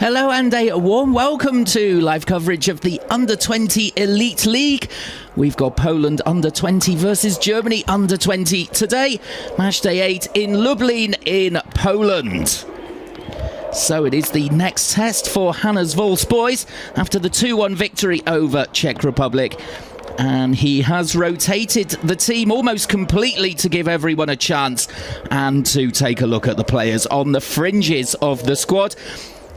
Hello and a warm welcome to live coverage of the Under-20 Elite League. We've got Poland Under-20 versus Germany Under-20 today. Match day 8 in Lublin in Poland. So it is the next test for Hannes Wolf's boys after the 2-1 victory over Czech Republic. And he has rotated the team almost completely to give everyone a chance and to take a look at the players on the fringes of the squad.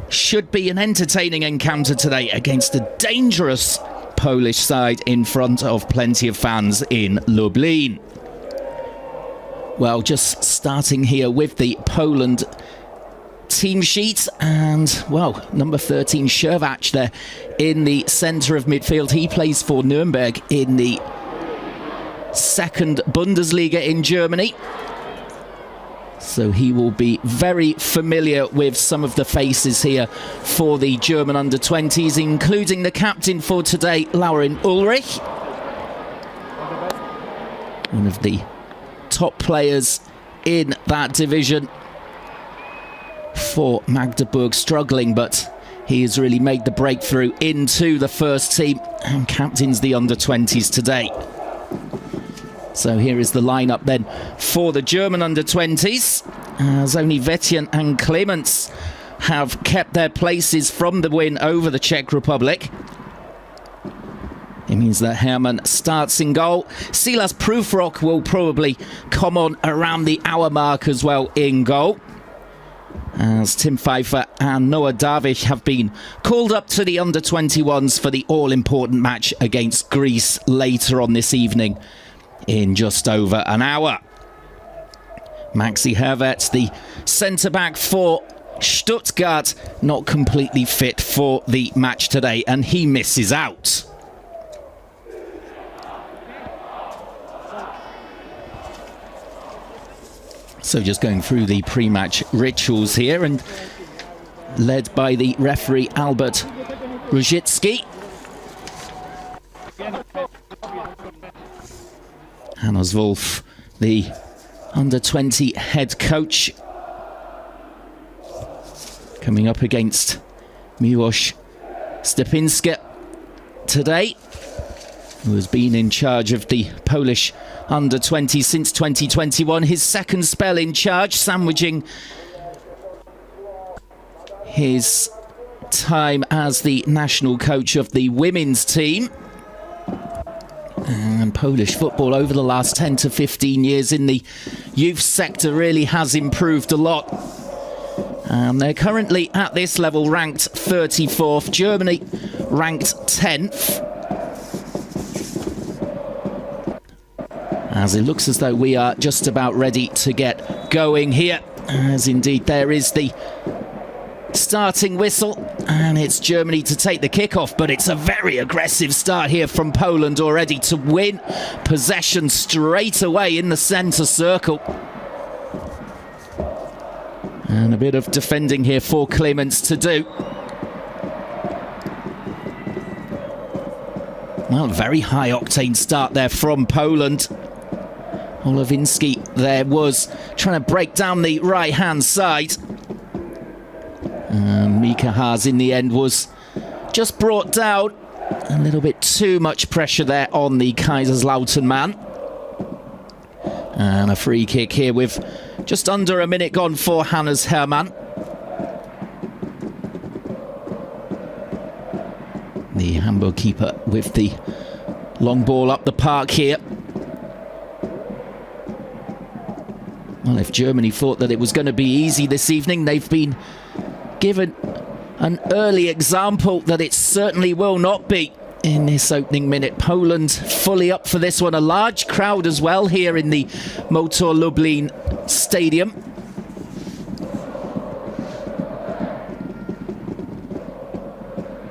Should be an entertaining encounter today against a dangerous Polish side in front of plenty of fans in Lublin. Well, just starting here with the Poland team sheet, and well, number 13 Shervac there in the centre of midfield. He plays for Nuremberg in the second Bundesliga in Germany, so he will be very familiar with some of the faces here for the German under-20s, including the captain for today, Laurin Ulrich, one of the top players in that division for Magdeburg, struggling, but he has really made the breakthrough into the first team and captains the under-20s today. So here is the lineup then for the German under-20s, as only Vetjen and Clemens have kept their places from the win over the Czech Republic. It means that Hermann starts in goal. Silas Prufrock will probably come on around the hour mark as well in goal, as Tim Pfeiffer and Noah Darvish have been called up to the under-21s for the all-important match against Greece later on this evening in just over an hour. Maxi Hervets, the centre-back for Stuttgart, not completely fit for the match today, and he misses out. So just going through the pre-match rituals here, and led by the referee Albert Ruzicki. Hannes Wolf, the under-20 head coach, coming up against Miłosz Stepinska today, who has been in charge of the Polish under-20 since 2021. His second spell in charge, sandwiching his time as the national coach of the women's team. And Polish football over the last 10 to 15 years in the youth sector really has improved a lot. And they're currently at this level ranked 34th. Germany ranked 10th. As it looks as though we are just about ready to get going here, as indeed there is the starting whistle, and it's Germany to take the kickoff, but it's a very aggressive start here from Poland already to win possession straight away in the centre circle. And a bit of defending here for Clemens to do. Well, very high octane start there from Poland. Olowinski there was trying to break down the right-hand side. Mika Haas in the end was just brought down. A little bit too much pressure there on the Kaiserslautern man. And a free kick here with just under a minute gone for Hannes Hermann. The Hamburg keeper with the long ball up the park here. Well, if Germany thought that it was going to be easy this evening, they've been given an early example that it certainly will not be in this opening minute. Poland fully up for this one. A large crowd as well here in the Motor Lublin Stadium.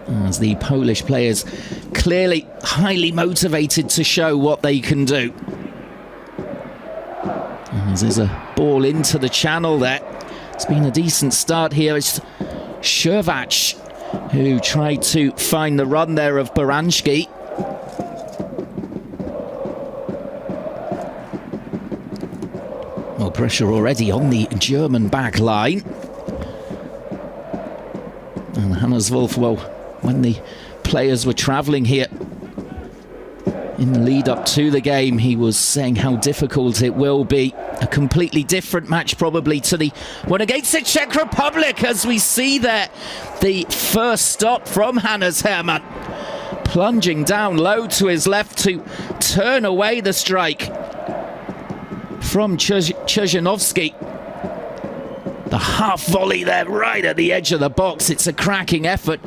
As the Polish players clearly highly motivated to show what they can do. As there's a ball into the channel there. It's been a decent start here. It's Shervac who tried to find the run there of Baranski. Well, pressure already on the German back line. And Hannes Wolf, well, when the players were travelling here in the lead up to the game, he was saying how difficult it will be. A completely different match probably to the one against the Czech Republic, as we see there the first stop from Hannes Hermann, plunging down low to his left to turn away the strike from Chrzanowski. The half volley there right at the edge of the box. It's a cracking effort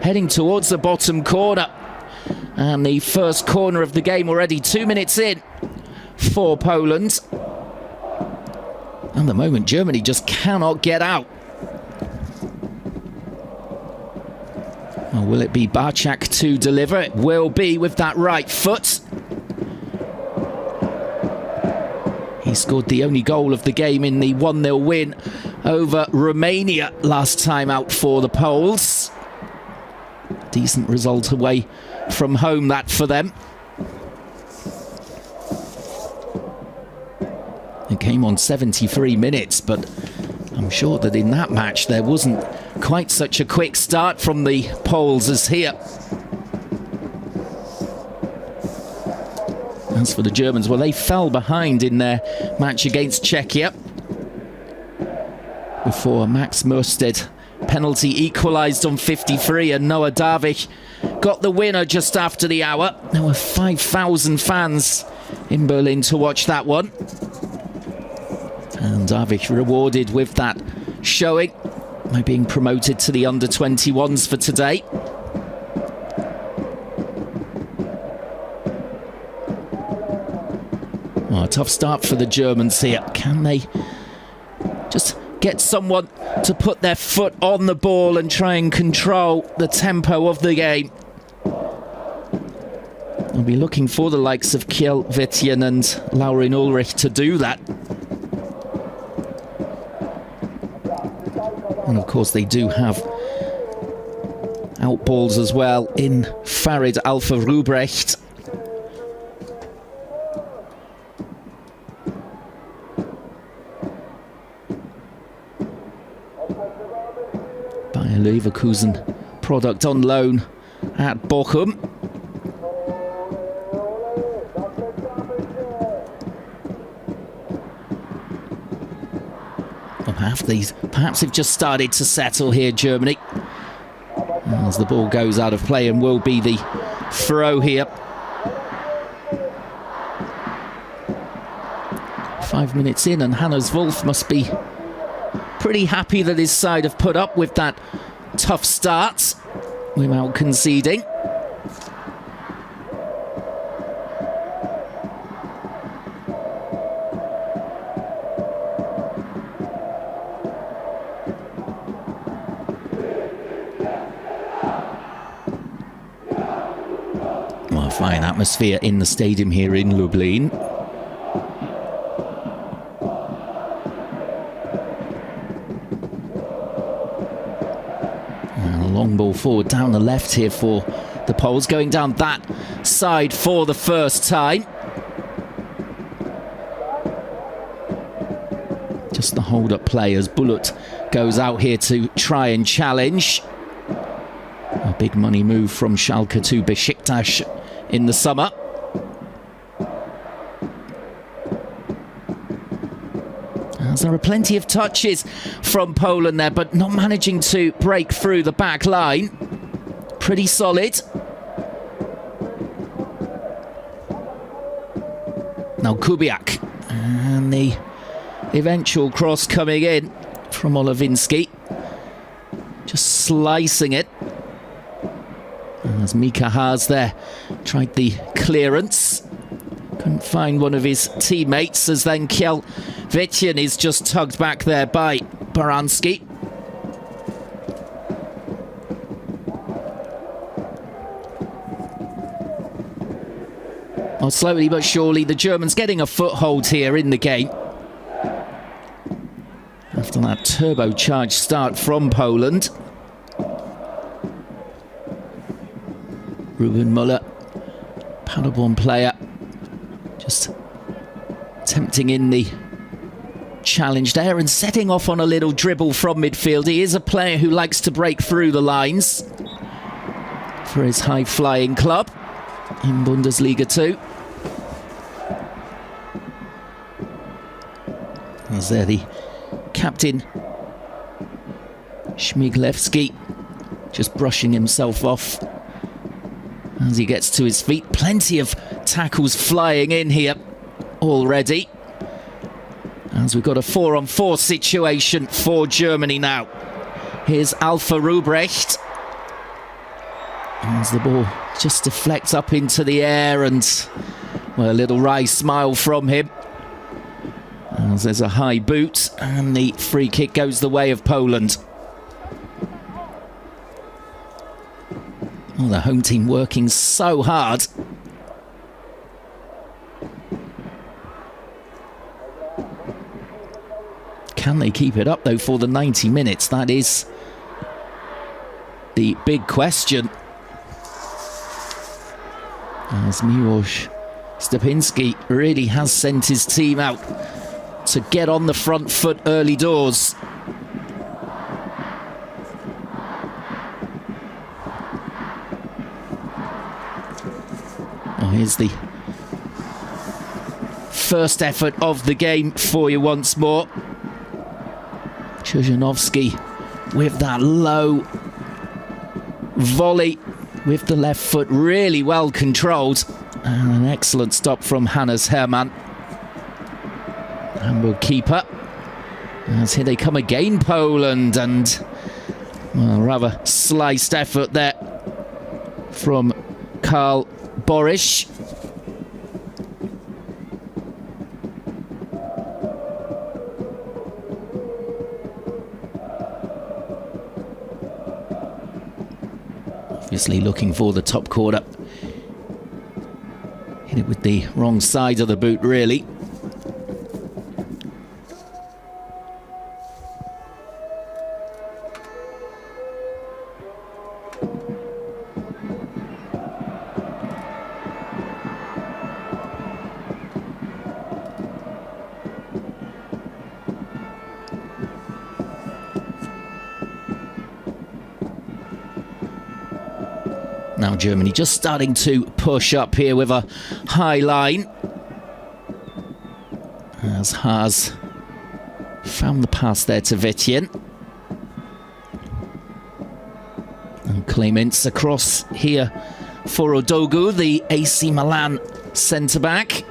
heading towards the bottom corner. And the first corner of the game already 2 minutes in for Poland. And the moment Germany just cannot get out. Well, will it be Barczak to deliver? It will be with that right foot. He scored the only goal of the game in the 1-0 win over Romania last time out for the Poles. Decent result away from home, that for them. It came on 73 minutes, but I'm sure that in that match there wasn't quite such a quick start from the Poles as here. As for the Germans, well, they fell behind in their match against Czechia before Max Mörsted penalty equalised on 53, and Noah Darvich got the winner just after the hour. There were 5,000 fans in Berlin to watch that one. And Darvich rewarded with that showing by being promoted to the under-21s for today. Oh, a tough start for the Germans here. Can they just get someone to put their foot on the ball and try and control the tempo of the game? I'll be looking for the likes of Kjell Witjen and Laurin Ulrich to do that. And of course they do have outballs as well in Farid Alpha Rubrecht. Bayer Leverkusen product on loan at Bochum. Perhaps they've just started to settle here, Germany, as the ball goes out of play and will be the throw here. 5 minutes in, and Hannes Wolf must be pretty happy that his side have put up with that tough start without conceding. Well, fine atmosphere in the stadium here in Lublin. And a long ball forward down the left here for the Poles, going down that side for the first time. Just the hold-up play as Bulut goes out here to try and challenge. A big money move from Schalke to Besiktas in the summer. As there are plenty of touches from Poland there, but not managing to break through the back line. Pretty solid. Now Kubiak, and the eventual cross coming in from Olavinski, just slicing it. As Mika Haas there tried the clearance, couldn't find one of his teammates, as then Kjell Witjen is just tugged back there by Baranski. Well, slowly but surely the Germans getting a foothold here in the game after that turbocharged start from Poland. Ruben Müller, Paderborn player, just tempting in the challenge there and setting off on a little dribble from midfield. He is a player who likes to break through the lines for his high-flying club in Bundesliga 2. As there the captain Śmiglewski just brushing himself off as he gets to his feet. Plenty of tackles flying in here already, as we've got a 4-on-4 situation for Germany now. Here's Alpha Rubrecht as the ball just deflects up into the air, and well, a little wry smile from him as there's a high boot, and the free kick goes the way of Poland. Well, the home team working so hard. Can they keep it up, though, for the 90 minutes? That is the big question. As Miłosz Stepinski really has sent his team out to get on the front foot early doors. Oh, here's the first effort of the game for you once more. Chuzhanovsky with that low volley with the left foot, really well controlled, and an excellent stop from Hannes Hermann, Hamburg keeper. As here they come again, Poland, and well, rather sliced effort there from Karl Borish. Obviously looking for the top corner. Hit it with the wrong side of the boot, really. Now Germany just starting to push up here with a high line, as Haas found the pass there to Vietjen. And Clements across here for Odogu, the AC Milan centre-back.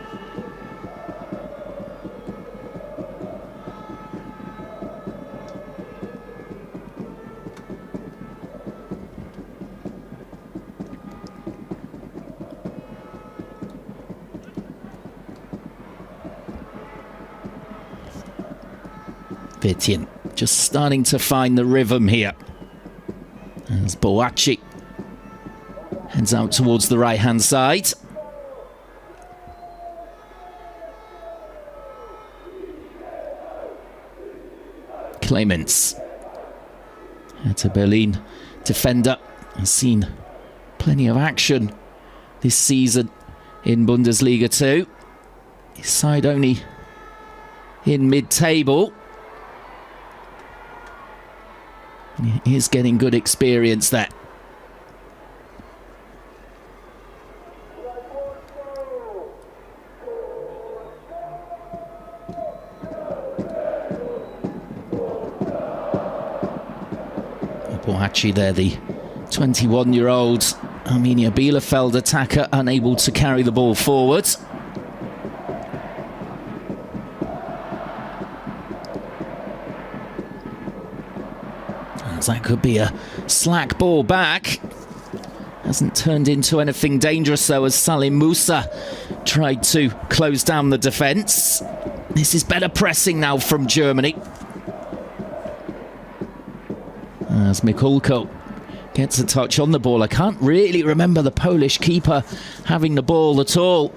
Vietjen just starting to find the rhythm here, as Boachi heads out towards the right-hand side. Clements, Hertha Berlin defender, has seen plenty of action this season in Bundesliga 2. His side only in mid-table. He is getting good experience there. Boachi there, the 21-year-old Arminia Bielefeld attacker, unable to carry the ball forward. That could be a slack ball back. Hasn't turned into anything dangerous, though, as Salim Musa tried to close down the defence. This is better pressing now from Germany, as Mikulko gets a touch on the ball. I can't really remember the Polish keeper having the ball at all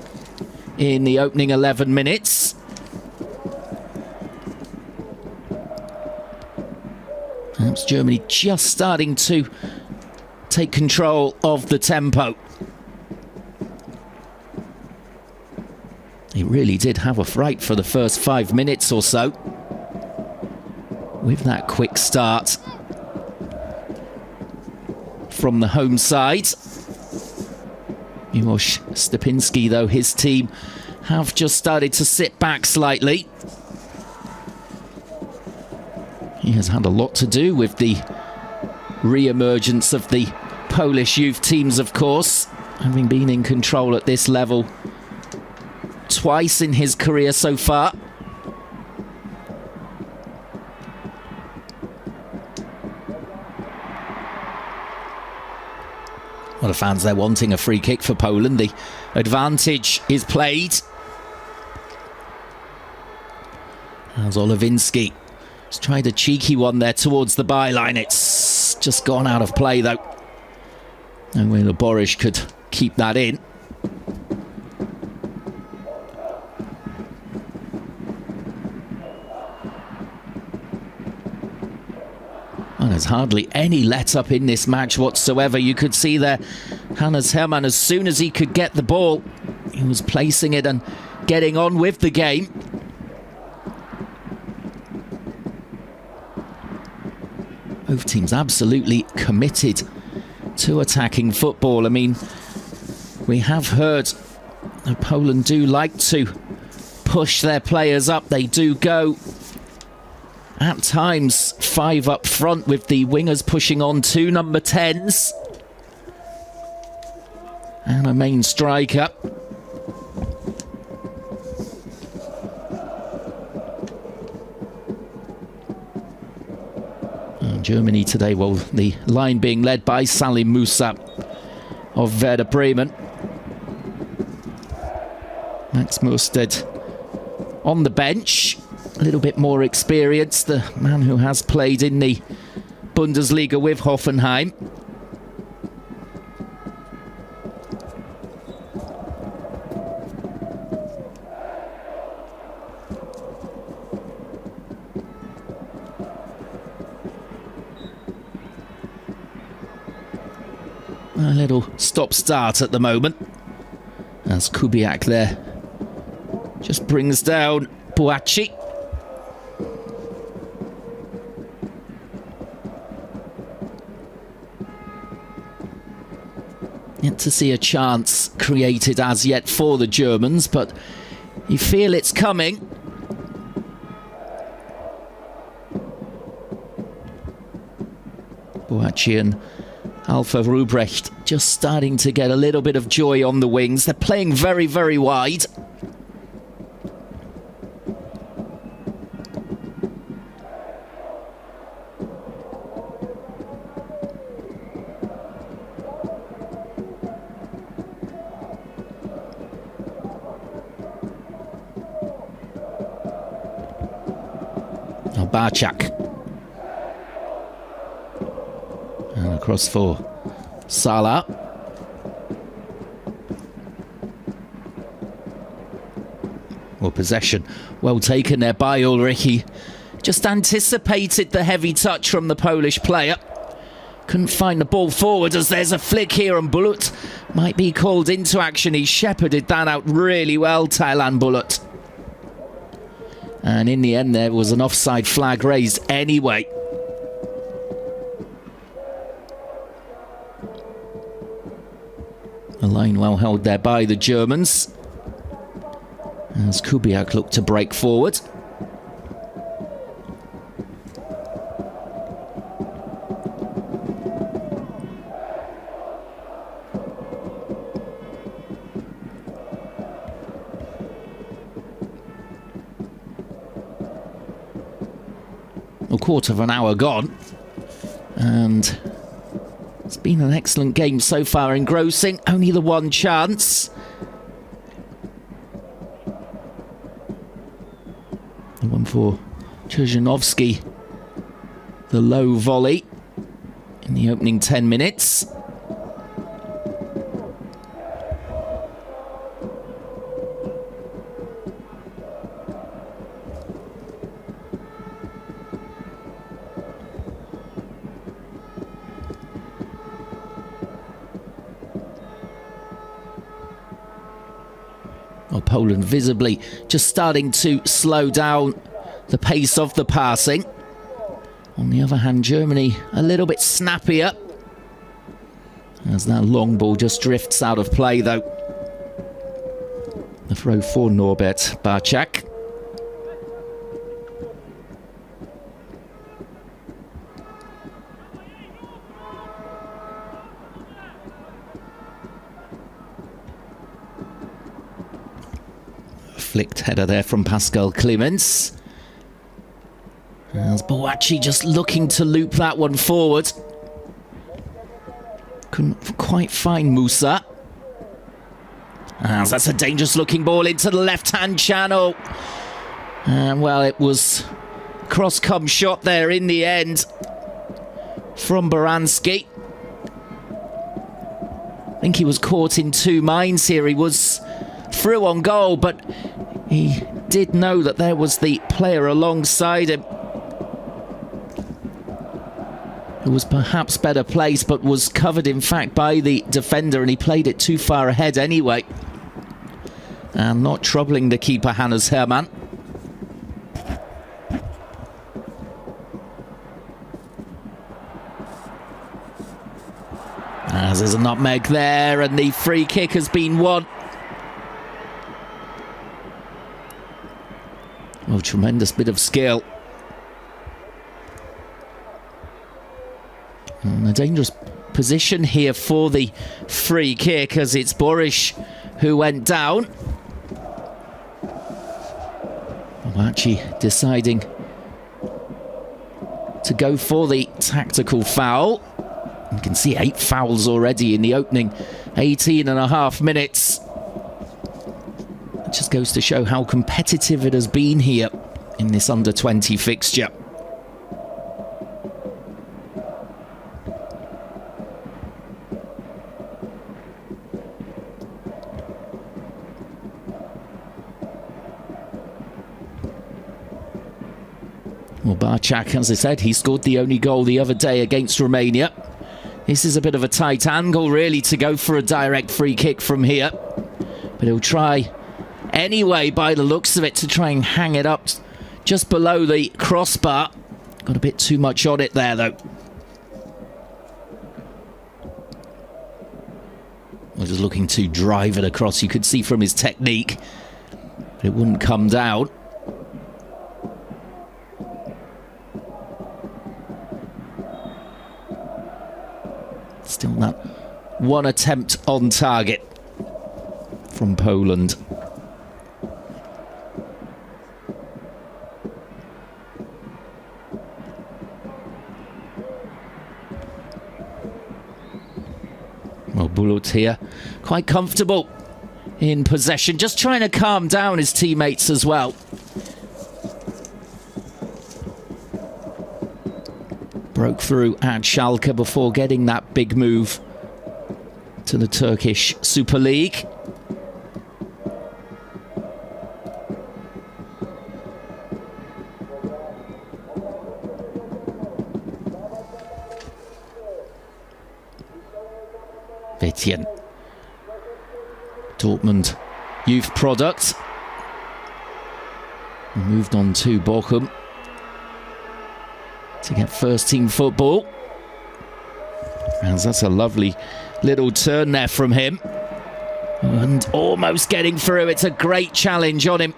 in the opening 11 minutes. Perhaps Germany just starting to take control of the tempo. They really did have a fright for the first 5 minutes or so. with that quick start from the home side. Miłosz Stepinski, though, his team have just started to sit back slightly. He has had a lot to do with the re-emergence of the Polish youth teams, of course, having been in control at this level twice in his career so far. A lot of fans there wanting a free kick for Poland. The advantage is played as Olowinski has tried a cheeky one there towards the byline. It's just gone out of play, though. No way Boris could keep that in. Well, there's hardly any let-up in this match whatsoever. You could see there Hannes Hermann, as soon as he could get the ball, he was placing it and getting on with the game. Both teams absolutely committed to attacking football. I mean, we have heard that Poland do like to push their players up. They do go at times 5 up front, with the wingers pushing on 2 number 10s and a main striker. And Germany today, well, the line being led by Salim Musa of Werder Bremen. Max Mursted on the bench. A little bit more experience, the man who has played in the Bundesliga with Hoffenheim. A little stop-start at the moment, as Kubiak there just brings down Boachi. Yet to see a chance created as yet for the Germans, but you feel it's coming. Boachi and Alpha Rubrecht just starting to get a little bit of joy on the wings. They're playing very, very wide. Barczak. And across for Salah. Well, possession well taken there by Ulrich. He just anticipated the heavy touch from the Polish player. Couldn't find the ball forward, as there's a flick here, and Bulut might be called into action. He shepherded that out really well, Taylan Bulut. And in the end, there was an offside flag raised anyway. A line well held there by the Germans, as Kubiak looked to break forward. A quarter of an hour gone, and it's been an excellent game so far, engrossing. Only the one chance. The one for Czerzianowski. The low volley in the opening 10 minutes. Well, Poland visibly just starting to slow down the pace of the passing. On the other hand, Germany a little bit snappier, as that long ball just drifts out of play, though. The throw for Norbert Barczak. Flicked header there from Pascal Clemens. As Boachi just looking to loop that one forward. Couldn't quite find Musa. As that's a dangerous looking ball into the left-hand channel. And well, it was cross-come shot there in the end from Baranski. I think he was caught in two minds here. He was through on goal, but he did know that there was the player alongside him who was perhaps better placed, but was covered in fact by the defender, and he played it too far ahead anyway. And not troubling the keeper, Hannes Hermann. As there's a nutmeg there, and the free kick has been won. Oh, tremendous bit of skill. And a dangerous position here for the free kick, as it's Borish who went down. Actually deciding to go for the tactical foul. You can see 8 fouls already in the opening 18.5 minutes. It just goes to show how competitive it has been here in this under-20 fixture. Well, Barczak, as I said, he scored the only goal the other day against Romania. This is a bit of a tight angle, really, to go for a direct free kick from here. But he'll try anyway, by the looks of it, to try and hang it up just below the crossbar. Got a bit too much on it there, though. Well, just looking to drive it across. You could see from his technique, but it wouldn't come down. Still that one attempt on target from Poland. Well, Bulut here, quite comfortable in possession, just trying to calm down his teammates as well. Broke through at Schalke before getting that big move to the Turkish Super League. Witjen, Dortmund youth product, moved on to Bochum to get first team football. And that's a lovely little turn there from him, and almost getting through. It's a great challenge on him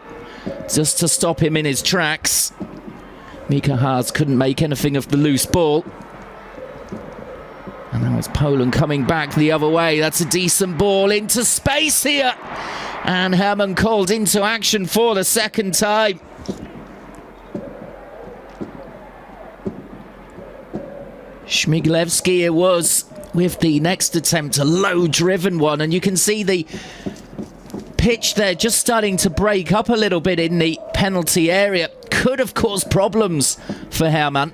just to stop him in his tracks. Mika Haas couldn't make anything of the loose ball. And now it's Poland coming back the other way. That's a decent ball into space here, and Hermann called into action for the second time. Śmiglewski it was with the next attempt, a low-driven one, and you can see the pitch there just starting to break up a little bit in the penalty area. Could have caused problems for Hermann.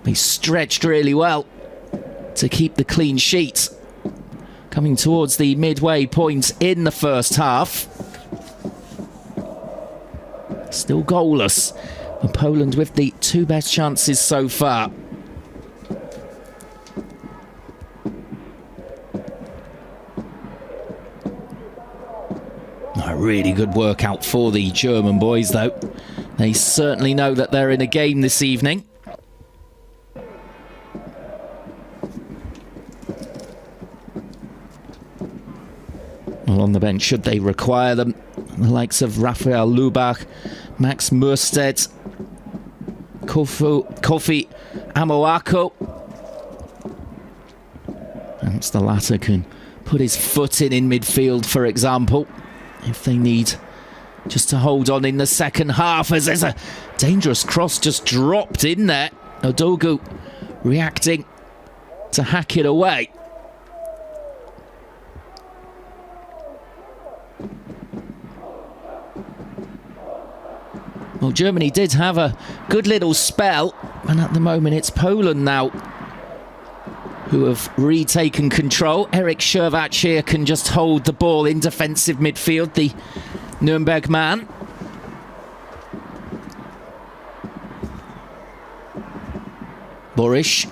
He stretched really well to keep the clean sheet. Coming towards the midway point in the first half. Still goalless, and Poland with the 2 best chances so far. A really good workout for the German boys, though. They certainly know that they're in a game this evening. Well, on the bench, should they require them, the likes of Rafael Lubach, Max Mursted, Kofi Amoako. Perhaps the latter can put his foot in midfield, for example, if they need just to hold on in the second half, as there's a dangerous cross just dropped in there. Odogu reacting to hack it away. Well, Germany did have a good little spell, and at the moment it's Poland now who have retaken control. Eric Shervac here can just hold the ball in defensive midfield, the Nuremberg man. Borish.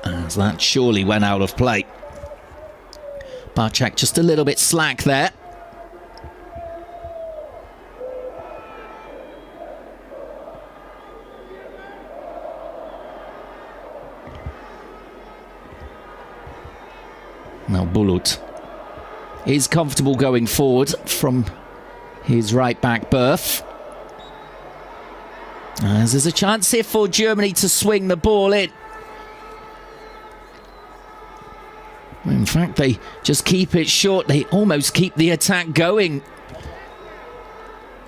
As that surely went out of play. Barczak just a little bit slack there. Now Bulut is comfortable going forward from his right back berth. As there's a chance here for Germany to swing the ball in. In fact, they just keep it short. They almost keep the attack going.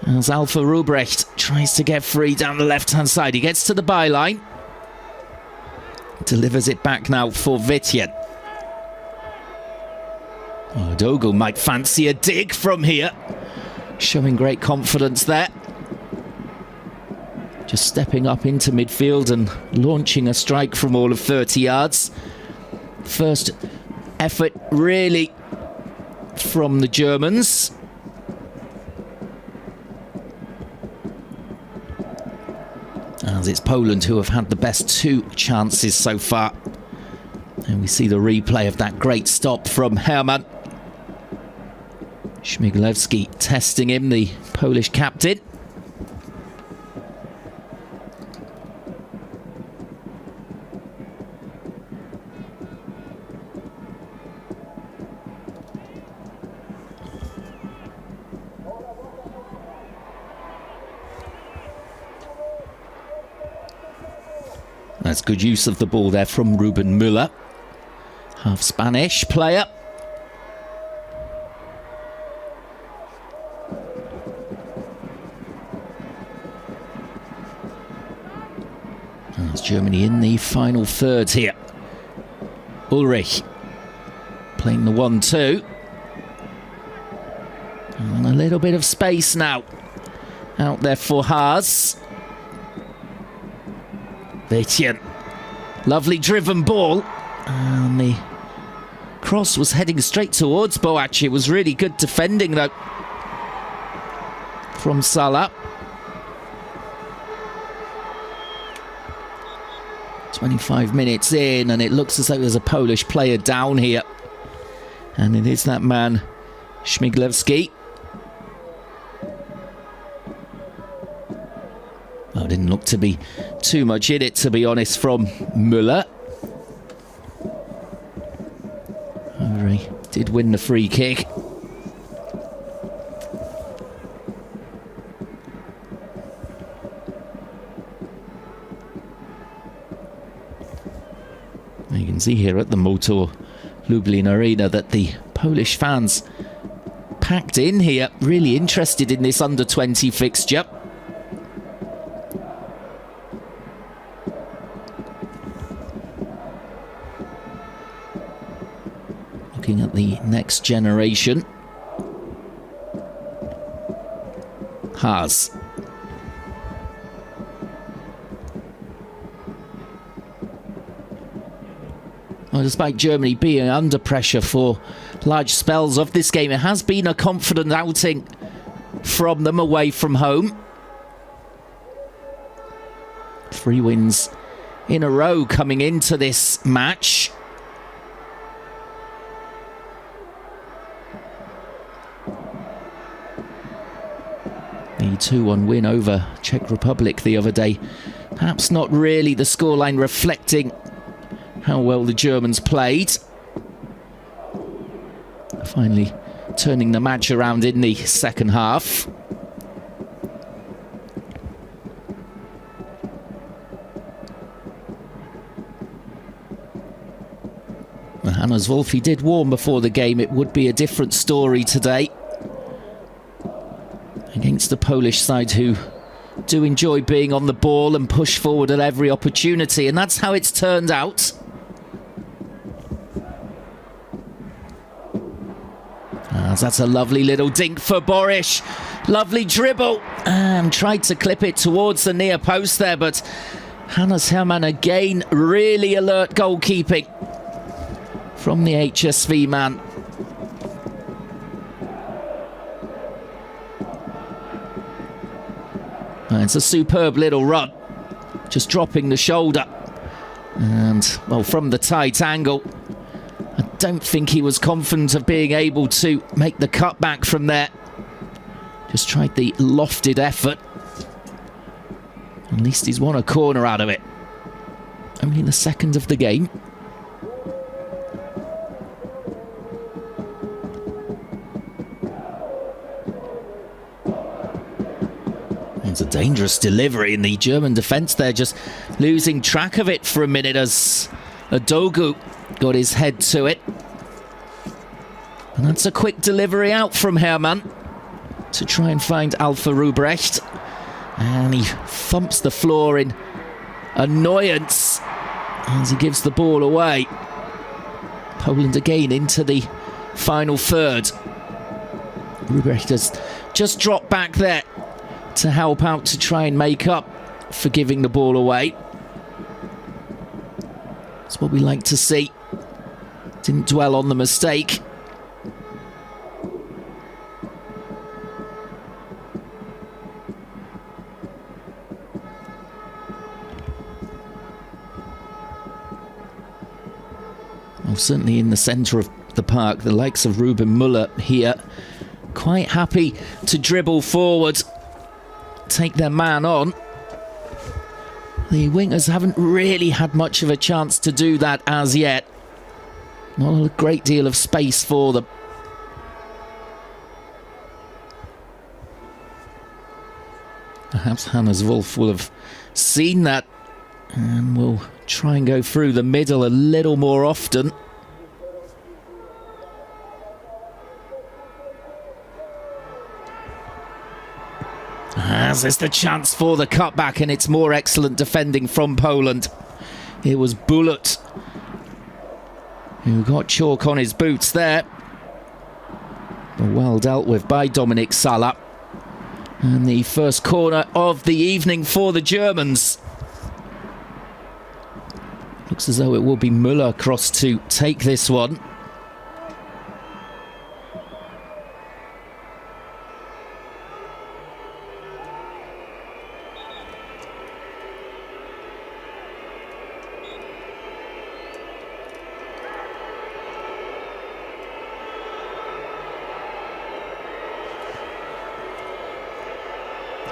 As Alpha Rubrecht tries to get free down the left-hand side. He gets to the byline. Delivers it back now for Vityen. Odogu might fancy a dig from here. Showing great confidence there. Just stepping up into midfield and launching a strike from all of 30 yards. First effort really from the Germans. As it's Poland who have had the best two chances so far. And we see the replay of that great stop from Herman. Śmiglewski testing him, the Polish captain. That's good use of the ball there from Ruben Müller. Half Spanish player. That's Germany in the final third here. Ulrich playing the 1-2. And a little bit of space now out there for Haas. Vityen. Lovely driven ball. And the cross was heading straight towards Boac. It was really good defending though from Salah. 25 minutes in, and it looks as though there's a Polish player down here. And it is that man, Śmiglewski. Well, didn't look to be too much in it, to be honest, from Müller. However, he did win the free kick. You can see here at the Motor Lublin Arena that the Polish fans packed in here, really interested in this under-20 fixture. Looking at the next generation. Haas. Well, despite Germany being under pressure for large spells of this game, it has been a confident outing from them away from home. 3 wins in a row coming into this match. The 2-1 win over Czech Republic the other day. Perhaps not really the scoreline reflecting how well the Germans played. Finally turning the match around in the second half. Hannes Wolf, he did warn before the game it would be a different story today against the Polish side, who do enjoy being on the ball and push forward at every opportunity, and that's how it's turned out. That's a lovely little dink for Boris. Lovely dribble, and tried to clip it towards the near post there, but Hannes Hermann again, really alert goalkeeping from the HSV man. It's a superb little run, just dropping the shoulder, and well, from the tight angle, I don't think he was confident of being able to make the cutback from there. Just tried the lofted effort. At least he's won a corner out of it. Only the second of the game. It's a dangerous delivery in the German defence there, just losing track of it for a minute as Adogu got his head to it. And that's a quick delivery out from Hermann to try and find Alpha Rubrecht. And he thumps the floor in annoyance as he gives the ball away. Poland again into the final third. Rubrecht has just dropped back there to help out to try and make up for giving the ball away. That's what we like to see. Didn't dwell on the mistake. Well, certainly in the centre of the park, the likes of Ruben Müller here, quite happy to dribble forward, take their man on. The wingers haven't really had much of a chance to do that as yet. Not a great deal of space for them. Perhaps Hannes Wolf will have seen that and will try and go through the middle a little more often. As is the chance for the cutback, and it's more excellent defending from Poland. It was Bullet who got chalk on his boots there. But well dealt with by Dominik Sala. And the first corner of the evening for the Germans. Looks as though it will be Müller across to take this one.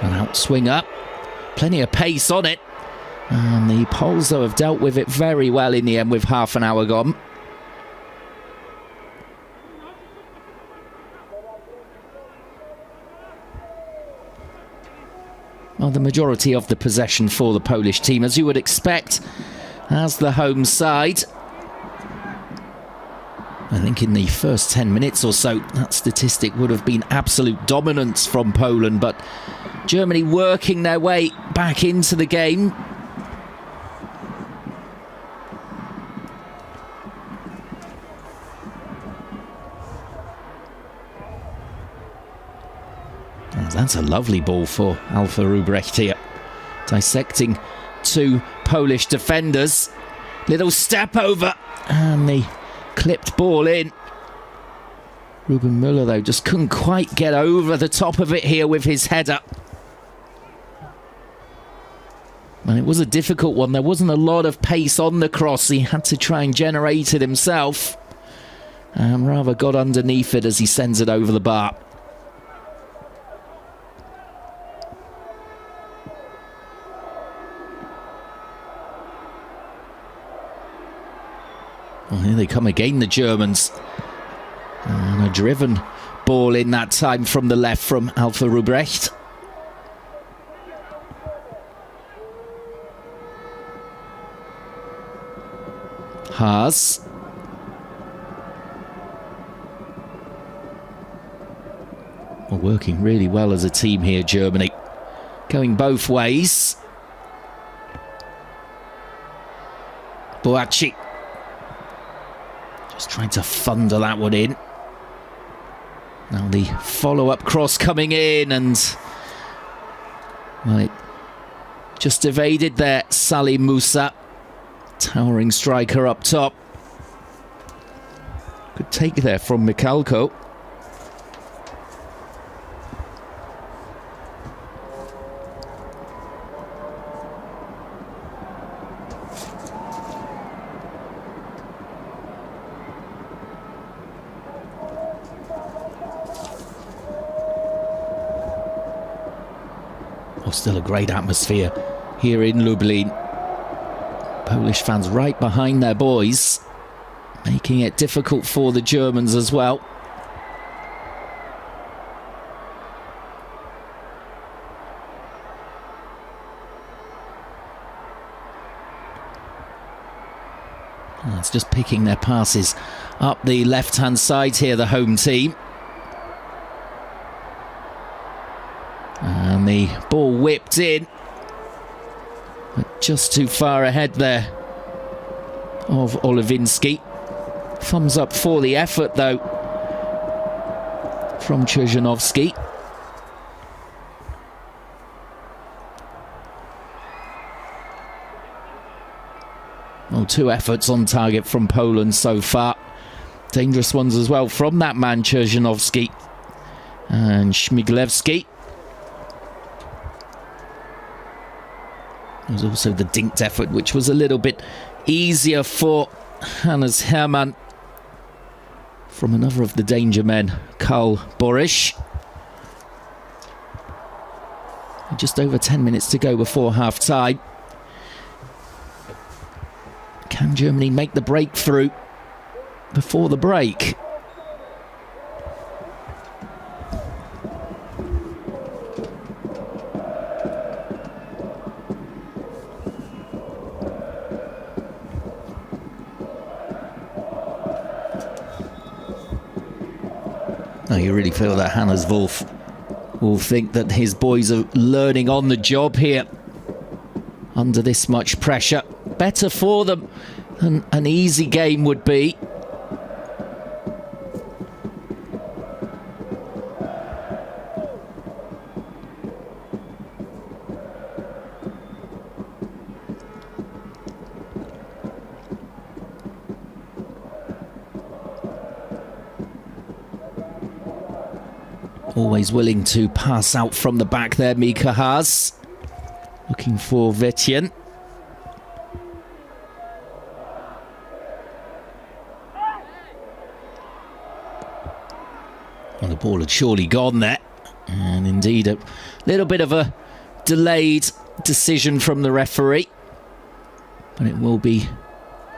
An outswing up, plenty of pace on it, and the Poles though have dealt with it very well in the end with half an hour gone. Well, the majority of the possession for the Polish team, as you would expect, as the home side. I think in the first 10 minutes or so, that statistic would have been absolute dominance from Poland, but Germany working their way back into the game. That's a lovely ball for Alpha Rubrecht here, dissecting two Polish defenders. Little step over, and the clipped ball in. Ruben Müller, though, just couldn't quite get over the top of it here with his header. And it was a difficult one. There wasn't a lot of pace on the cross. He had to try and generate it himself. And rather got underneath it as he sends it over the bar. Well, here they come again, the Germans. And a driven ball in that time from the left from Alpha Rubrecht. Haas. Well, working really well as a team here, Germany. Going both ways. Boachi. Just trying to thunder that one in. Now the follow-up cross coming in, and well, it just evaded there. Salim Musa, towering striker up top. Good take there from Michalko. Still a great atmosphere here in Lublin. Polish fans right behind their boys, making it difficult for the Germans as well. It's just picking their passes up the left-hand side here, the home team. And the ball whipped in, but just too far ahead there of Olivinsky. Thumbs up for the effort though from Czerzianowski. Well, 2 efforts on target from Poland so far. Dangerous ones as well from that man Czerzianowski and Śmiglewski. There was also the dinked effort, which was a little bit easier for Hannes Hermann from another of the danger men, Karl Borisch. Just over 10 minutes to go before half-time. Can Germany make the breakthrough before the break? You really feel that Hannes Wolf will think that his boys are learning on the job here under this much pressure. Better for them than an easy game would be. Always willing to pass out from the back there, Mika Haas. Looking for Vetjen. Well, the ball had surely gone there. And indeed, a little bit of a delayed decision from the referee. But it will be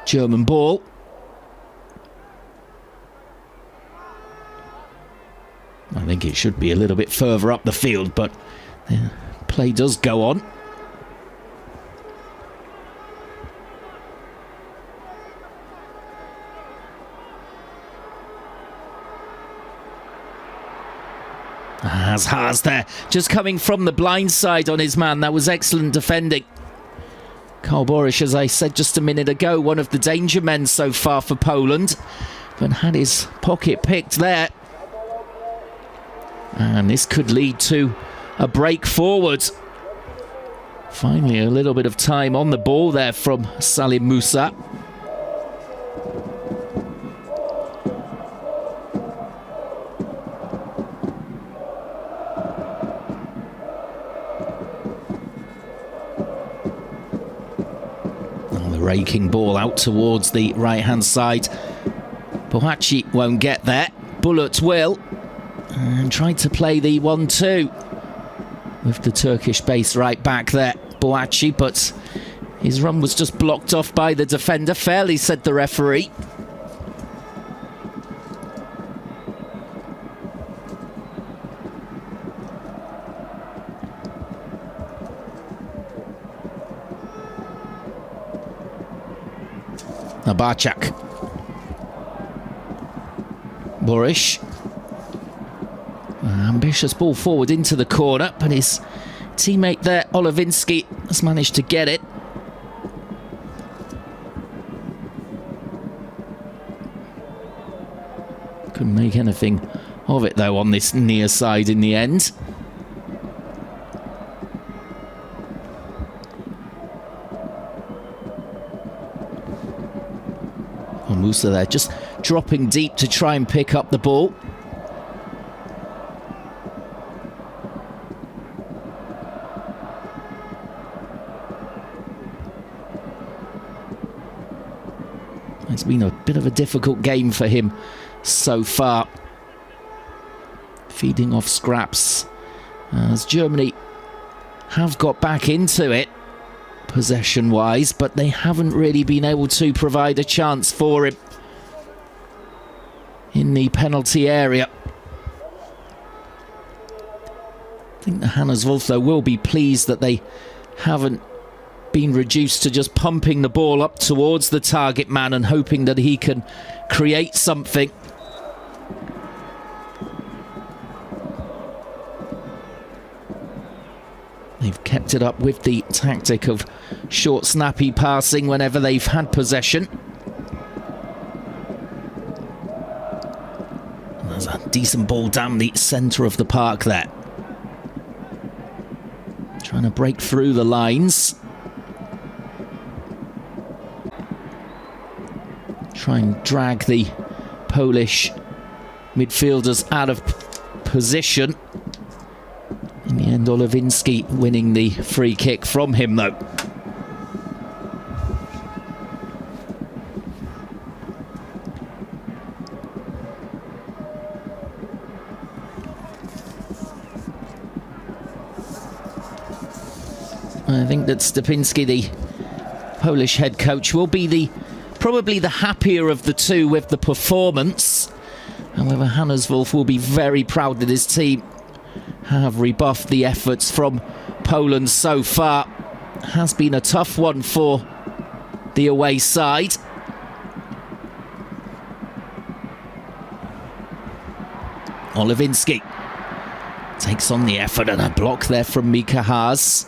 German ball. I think it should be a little bit further up the field, but the play does go on. As Haas there, just coming from the blind side on his man. That was excellent defending. Karl Borisch, as I said just a minute ago, one of the danger men so far for Poland, but had his pocket picked there. And this could lead to a break forward. Finally, a little bit of time on the ball there from Salim Musa. Oh, the raking ball out towards the right-hand side. Boachi won't get there. Bullet will. And tried to play the 1-2 with the Turkish base right back there, Boachi, but his run was just blocked off by the defender. Fairly, said the referee. Barczak. Borish. Ambitious ball forward into the corner, but his teammate there, Olivinsky, has managed to get it. Couldn't make anything of it, though, on this near side in the end. Oh, Musa there, just dropping deep to try and pick up the ball. It's been a bit of a difficult game for him so far. Feeding off scraps as Germany have got back into it possession-wise, but they haven't really been able to provide a chance for him in the penalty area. I think the Hannes Wolf, though, will be pleased that they haven't been reduced to just pumping the ball up towards the target man and hoping that he can create something. They've kept it up with the tactic of short, snappy passing whenever they've had possession. And there's a decent ball down the centre of the park there. Trying to break through the lines. Try and drag the Polish midfielders out of position. In the end, Olivinsky winning the free kick from him, though. I think that Stepinski, the Polish head coach, will be probably the happier of the two with the performance. However, Hannes Wolf will be very proud that his team have rebuffed the efforts from Poland so far. Has been a tough one for the away side. Olivinsky takes on the effort, and a block there from Mika Haas.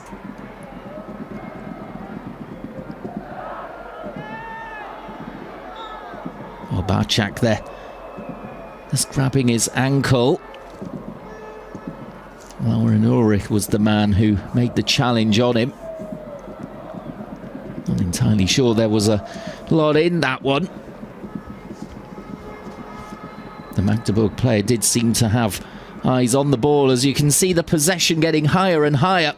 Barczak there, just grabbing his ankle. Lauren Ulrich was the man who made the challenge on him. Not entirely sure there was a lot in that one. The Magdeburg player did seem to have eyes on the ball, as you can see the possession getting higher and higher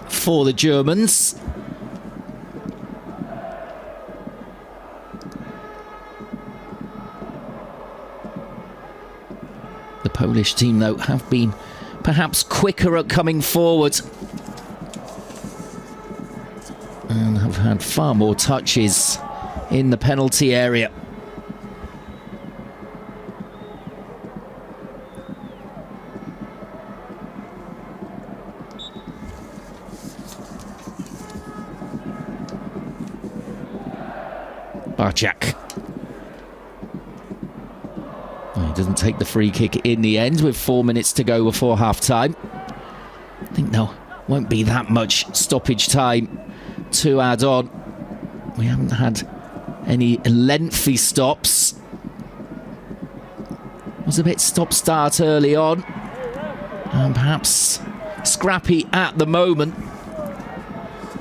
for the Germans. The Polish team, though, have been perhaps quicker at coming forward and have had far more touches in the penalty area. Barczak. He doesn't take the free kick in the end with 4 minutes to go before half-time. I think there won't be that much stoppage time to add on. We haven't had any lengthy stops. It was a bit stop-start early on, and perhaps scrappy at the moment,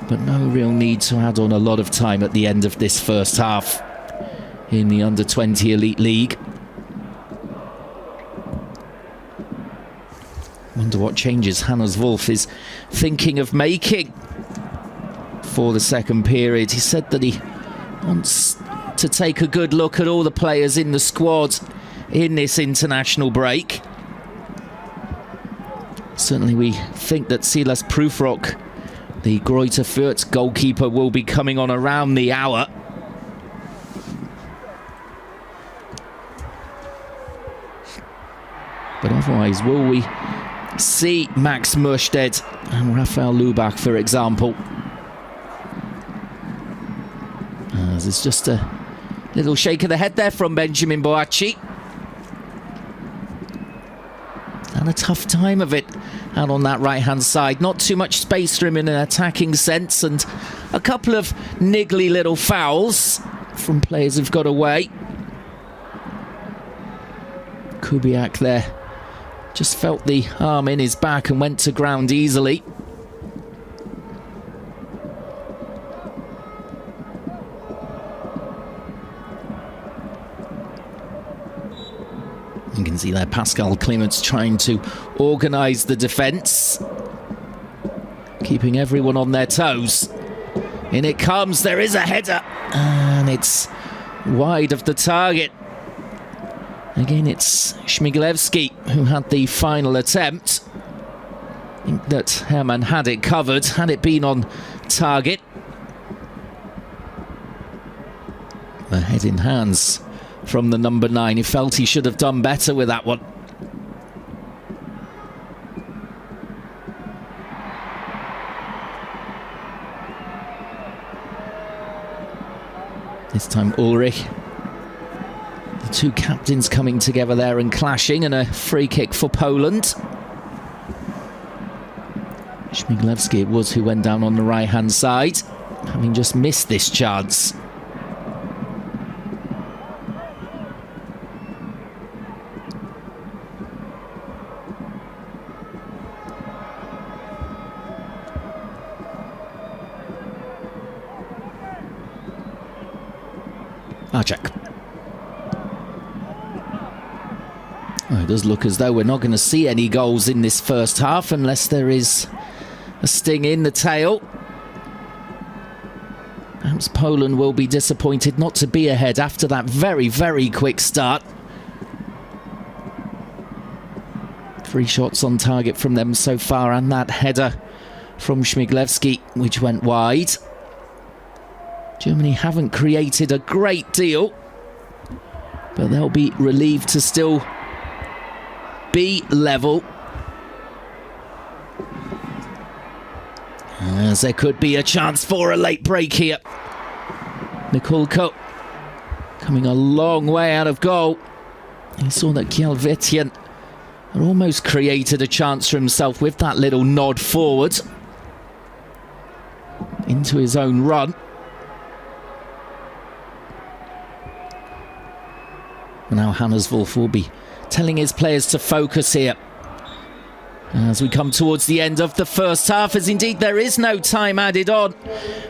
but no real need to add on a lot of time at the end of this first half in the Under-20 Elite League. Wonder what changes Hannes Wolf is thinking of making for the second period. He said that he wants to take a good look at all the players in the squad in this international break. Certainly we think that Silas Prufrock, the Greuther Fürth goalkeeper, will be coming on around the hour. But otherwise, will we see Max Murstedt and Raphael Lubach, for example? As there's just a little shake of the head there from Benjamin Boakye. And a tough time of it out on that right-hand side. Not too much space for him in an attacking sense, and a couple of niggly little fouls from players who've got away. Kubiak there just felt the arm in his back and went to ground easily. You can see there Pascal Clements trying to organise the defence, keeping everyone on their toes. In it comes, there is a header, and it's wide of the target. Again, it's Śmiglewski who had the final attempt. I think that Herman had it covered, had it been on target. A head in hands from the number 9. He felt he should have done better with that one. This time Ulrich. The two captains coming together there and clashing, and a free kick for Poland. Śmiglewski it was who went down on the right-hand side, having just missed this chance. Ajak. Oh, it does look as though we're not going to see any goals in this first half unless there is a sting in the tail. Perhaps Poland will be disappointed not to be ahead after that very, very quick start. 3 shots on target from them so far, and that header from Śmiglewski, which went wide. Germany haven't created a great deal, but they'll be relieved to still be level, as there could be a chance for a late break here. Mikulko coming a long way out of goal. He saw that Kjelvetjen had almost created a chance for himself with that little nod forward into his own run. Now Hannes Wolf will be telling his players to focus here as we come towards the end of the first half, as indeed there is no time added on.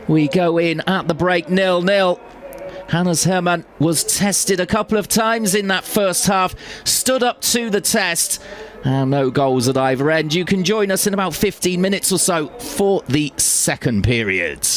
We go in at the break 0-0. Hannes Hermann was tested a couple of times in that first half, stood up to the test, and no goals at either end. You can join us in about 15 minutes or so for the second period.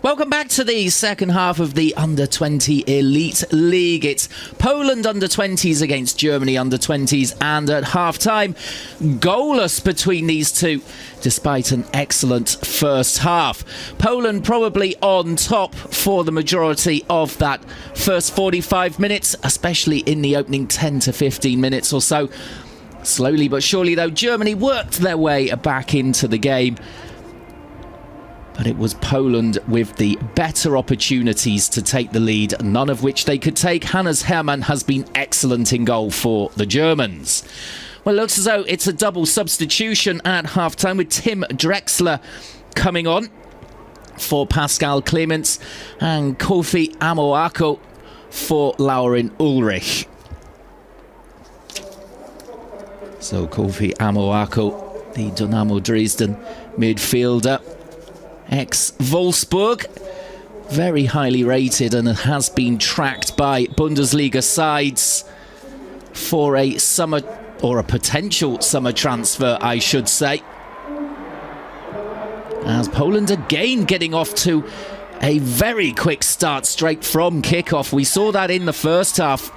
Welcome back to the second half of the Under-20 Elite League. It's Poland Under-20s against Germany Under-20s, and at half-time, goalless between these two, despite an excellent first half. Poland probably on top for the majority of that first 45 minutes, especially in the opening 10 to 15 minutes or so. Slowly but surely, though, Germany worked their way back into the game. But it was Poland with the better opportunities to take the lead, none of which they could take. Hannes Hermann has been excellent in goal for the Germans. Well, it looks as though it's a double substitution at half-time, with Tim Drexler coming on for Pascal Clemens and Kofi Amoako for Laurin Ulrich. So Kofi Amoako, the Dynamo Dresden midfielder, ex-Wolfsburg, very highly rated and has been tracked by Bundesliga sides for a summer, or a potential summer transfer, I should say. As Poland again getting off to a very quick start straight from kickoff. We saw that in the first half.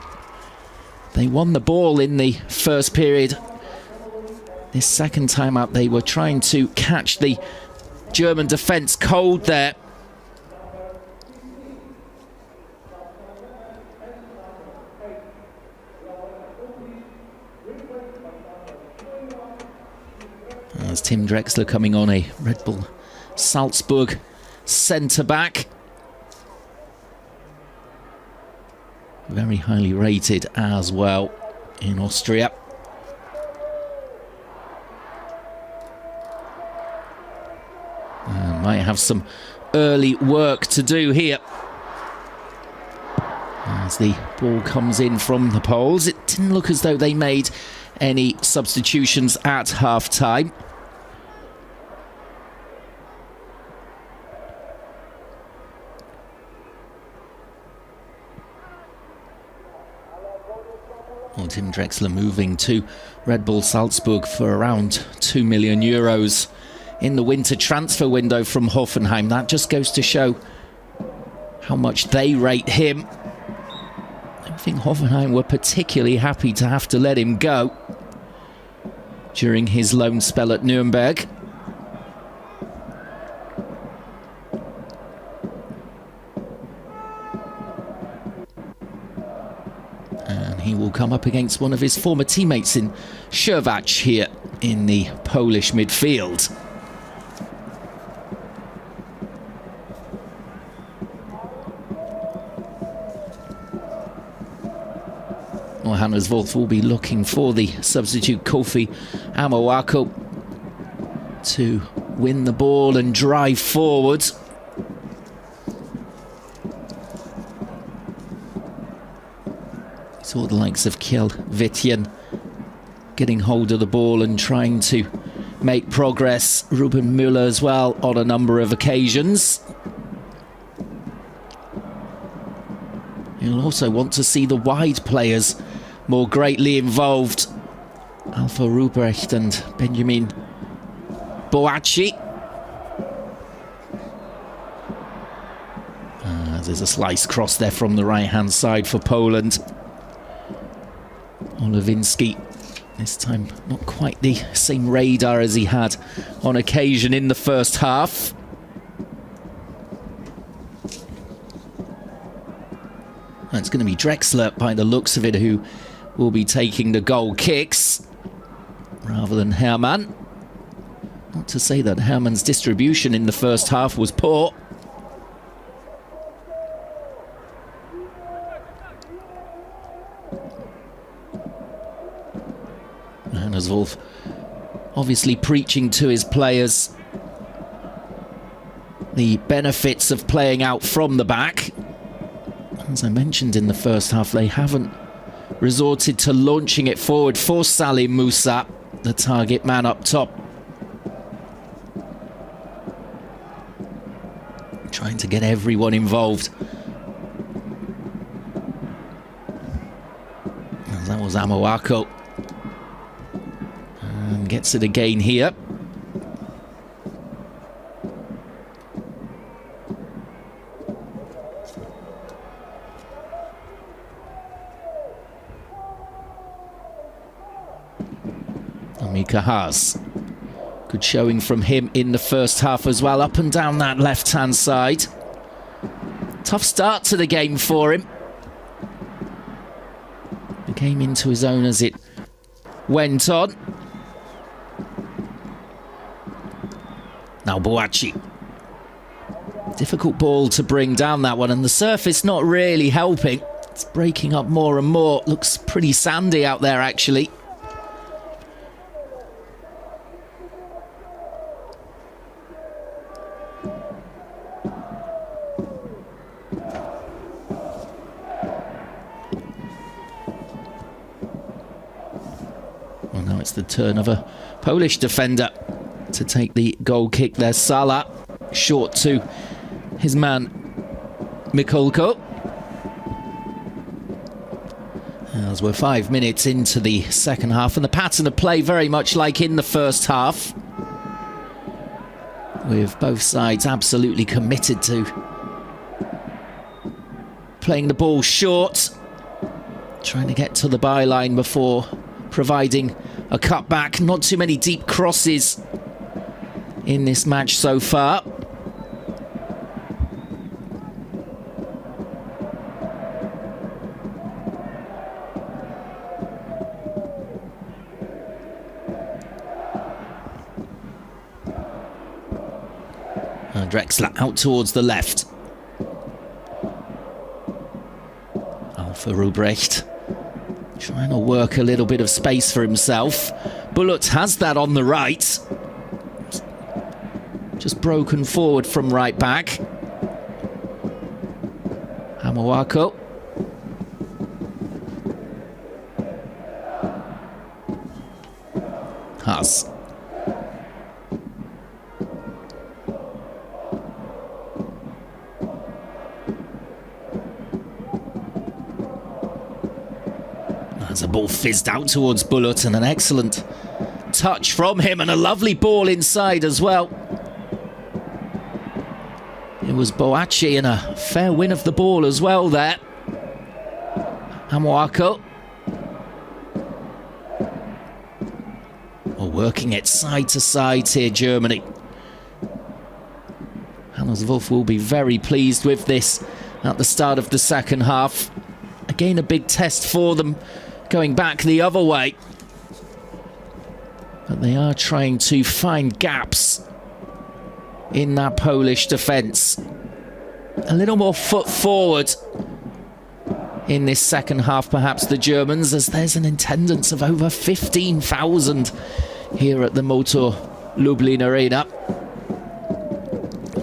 They won the ball in the first period. This second time out, they were trying to catch the German defence cold there. As Tim Drexler coming on, a Red Bull Salzburg centre-back. Very highly rated as well in Austria. Might have some early work to do here. As the ball comes in from the Poles, it didn't look as though they made any substitutions at half-time. Well, Tim Drexler moving to Red Bull Salzburg for around €2 million in the winter transfer window from Hoffenheim. That just goes to show how much they rate him. I don't think Hoffenheim were particularly happy to have to let him go during his loan spell at Nuremberg. And he will come up against one of his former teammates in Shervac here in the Polish midfield. Well, Hannes Wolf will be looking for the substitute Kofi Amoako to win the ball and drive forward. Saw the likes of Kjell Vitjen getting hold of the ball and trying to make progress. Ruben Müller as well on a number of occasions. You'll also want to see the wide players more greatly involved. Alpha Ruprecht and Benjamin Boachi. There's a slice cross there from the right-hand side for Poland. Olowinski, this time not quite the same radar as he had on occasion in the first half. It's going to be Drexler, by the looks of it, who will be taking the goal kicks rather than Hermann. Not to say that Hermann's distribution in the first half was poor. Hannes Wolf obviously preaching to his players the benefits of playing out from the back. As I mentioned in the first half, they haven't resorted to launching it forward for Salim Musa, the target man up top. Trying to get everyone involved. And that was Amoako. And gets it again here. Mika Haas. Good showing from him in the first half as well, up and down that left-hand side. Tough start to the game for him. He came into his own as it went on. Now Boachi. Difficult ball to bring down that one, and the surface not really helping. It's breaking up more and more. Looks pretty sandy out there, actually. Well, now it's the turn of a Polish defender to take the goal kick there. Salah, short to his man Mikulko. As we're 5 minutes into the second half, and the pattern of play very much like in the first half, with both sides absolutely committed to playing the ball short, trying to get to the byline before providing a cutback. Not too many deep crosses in this match so far. Drexler out towards the left. Alpha Rubrecht trying to work a little bit of space for himself. Bullet has that on the right. Just broken forward from right back. Hamawako. Haas. As a ball fizzed out towards Bullet, and an excellent touch from him, and a lovely ball inside as well. It was Boachi, and a fair win of the ball as well there. Hamuako. Well, working it side to side here, Germany. Hannes Wolf will be very pleased with this at the start of the second half. Again, a big test for them, going back the other way. But they are trying to find gaps in that Polish defence. A little more foot forward in this second half, perhaps, the Germans, as there's an attendance of over 15,000 here at the Motor Lublin Arena.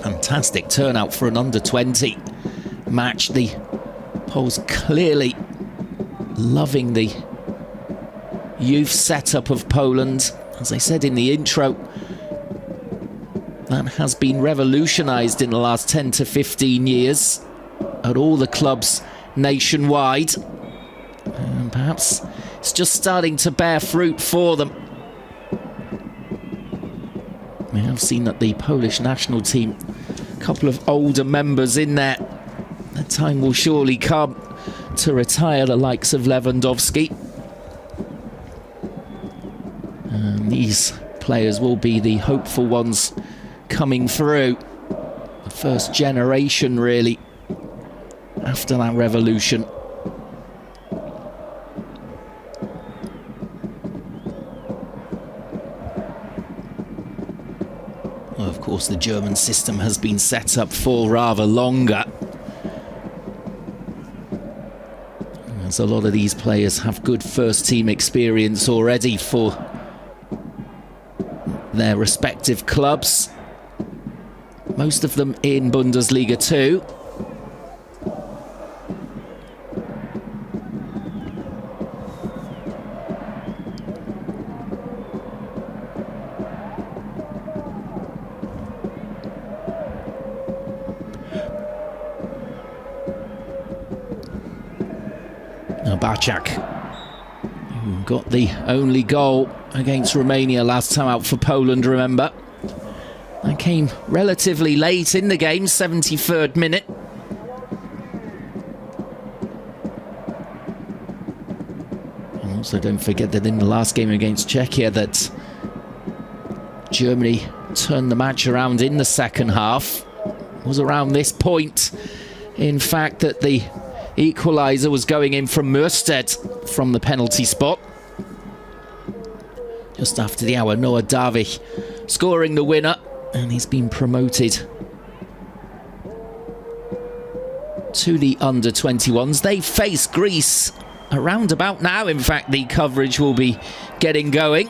Fantastic turnout for an under-20 match. The Poles clearly loving the youth setup of Poland. As I said in the intro, that has been revolutionised in the last 10 to 15 years at all the clubs nationwide. And perhaps it's just starting to bear fruit for them. We have seen that the Polish national team, a couple of older members in there. The time will surely come to retire the likes of Lewandowski. And these players will be the hopeful ones coming through. The first generation, really, after that revolution. Well, of course, the German system has been set up for rather longer, as a lot of these players have good first-team experience already for their respective clubs. Most of them in Bundesliga 2. Now Bacak, who got the only goal against Romania last time out for Poland, remember. That came relatively late in the game, 73rd minute. And Also, don't forget that in the last game against Czechia that Germany turned the match around in the second half. It was around this point, in fact, that the equaliser was going in from Mørsted from the penalty spot. Just after the hour, Noah Davich scoring the winner, and he's been promoted to the under-21s. They face Greece around about now. In fact, the coverage will be getting going.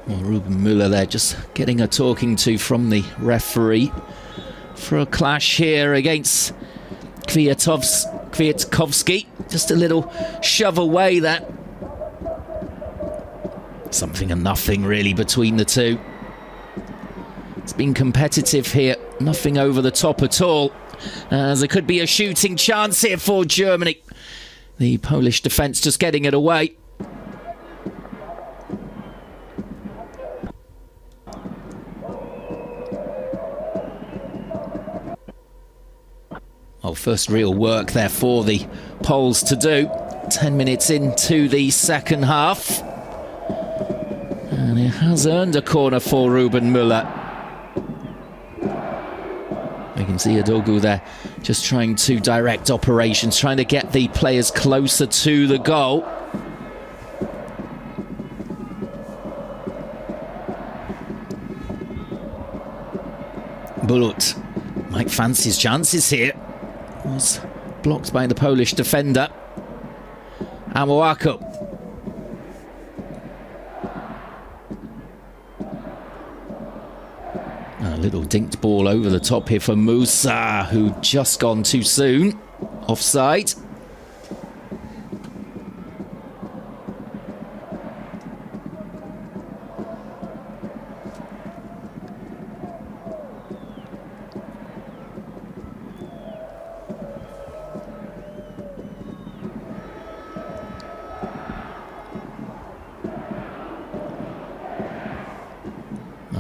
Well, Ruben Müller there just getting a talking to from the referee for a clash here against Kwiatkowski. Just a little shove away there. Something and nothing really between the two. It's been competitive here, nothing over the top at all. As there could be a shooting chance here for Germany. The Polish defence just getting it away. Well, first real work there for the Poles to do. 10 minutes into the second half. And it has earned a corner for Ruben Müller. You can see Adogu there just trying to direct operations, trying to get the players closer to the goal. Bulut might fancy his chances here. Was blocked by the Polish defender. Amoako. A little dinked ball over the top here for Musa, who just gone too soon. Offside.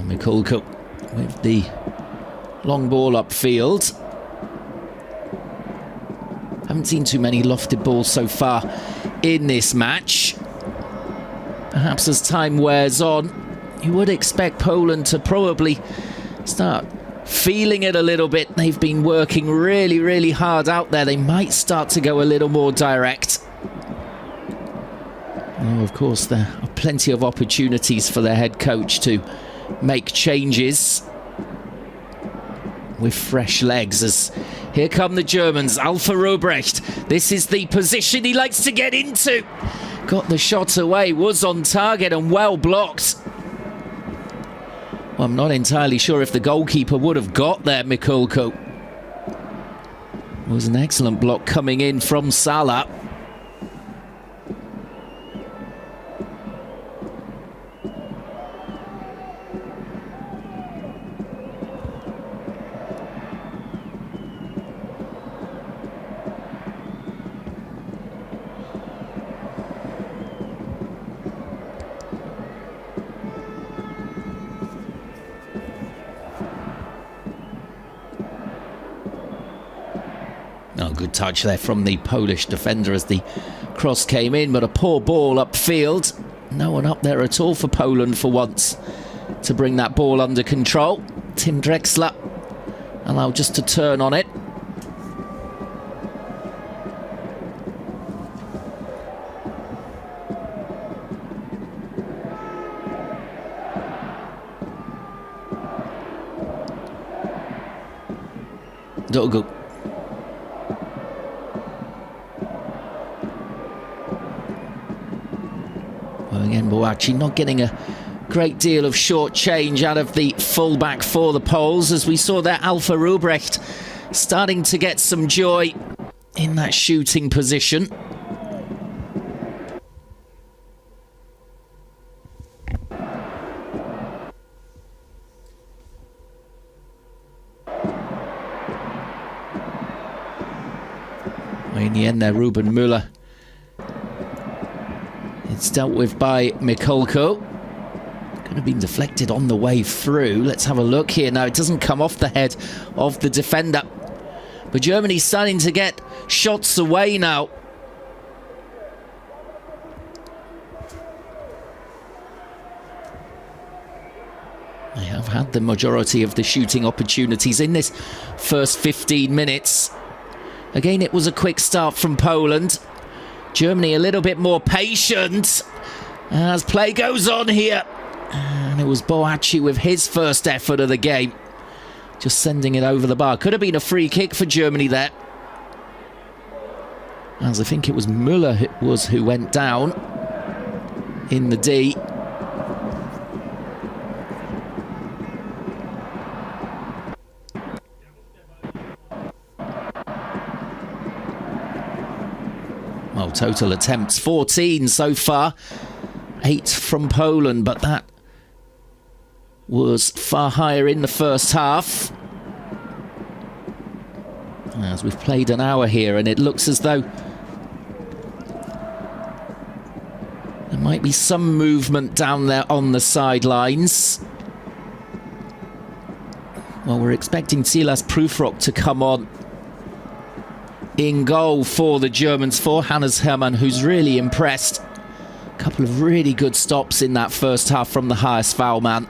Mikulka with the long ball upfield. Haven't seen too many lofted balls so far in this match. Perhaps as time wears on, you would expect Poland to probably start feeling it a little bit. They've been working really, really hard out there. They might start to go a little more direct. Oh, of course, there are plenty of opportunities for their head coach to make changes with fresh legs. As here come the Germans. Alpha Robrecht, this is the position he likes to get into. Got the shot away, was on target and well blocked. Well, I'm not entirely sure if the goalkeeper would have got there, Mikulko. It was an excellent block coming in from Salah. Oh, good touch there from the Polish defender as the cross came in, but a poor ball upfield. No one up there at all for Poland for once to bring that ball under control. Tim Drexler allowed just to turn on it. Dogu. Well, again, Boachi not getting a great deal of short change out of the fullback for the Poles, as we saw there Alpha Rubrecht starting to get some joy in that shooting position. In the end there, Ruben Müller. It's dealt with by Mikulko. have been deflected on the way through. Let's have a look here. Now, it doesn't come off the head of the defender. But Germany's starting to get shots away now. They have had the majority of the shooting opportunities in this first 15 minutes. Again, it was a quick start from Poland. Germany a little bit more patient as play goes on here. And it was Boachi with his first effort of the game. Just sending it over the bar. Could have been a free kick for Germany there. As I think it was Müller who went down in the D. Well, total attempts 14 so far. 8 from Poland, but that was far higher in the first half. As we've played an hour here, and it looks as though there might be some movement down there on the sidelines. Well, we're expecting Silas Prufrock to come on in goal for the Germans, for Hannes Hermann, who's really impressed. A couple of really good stops in that first half from the highest foul man.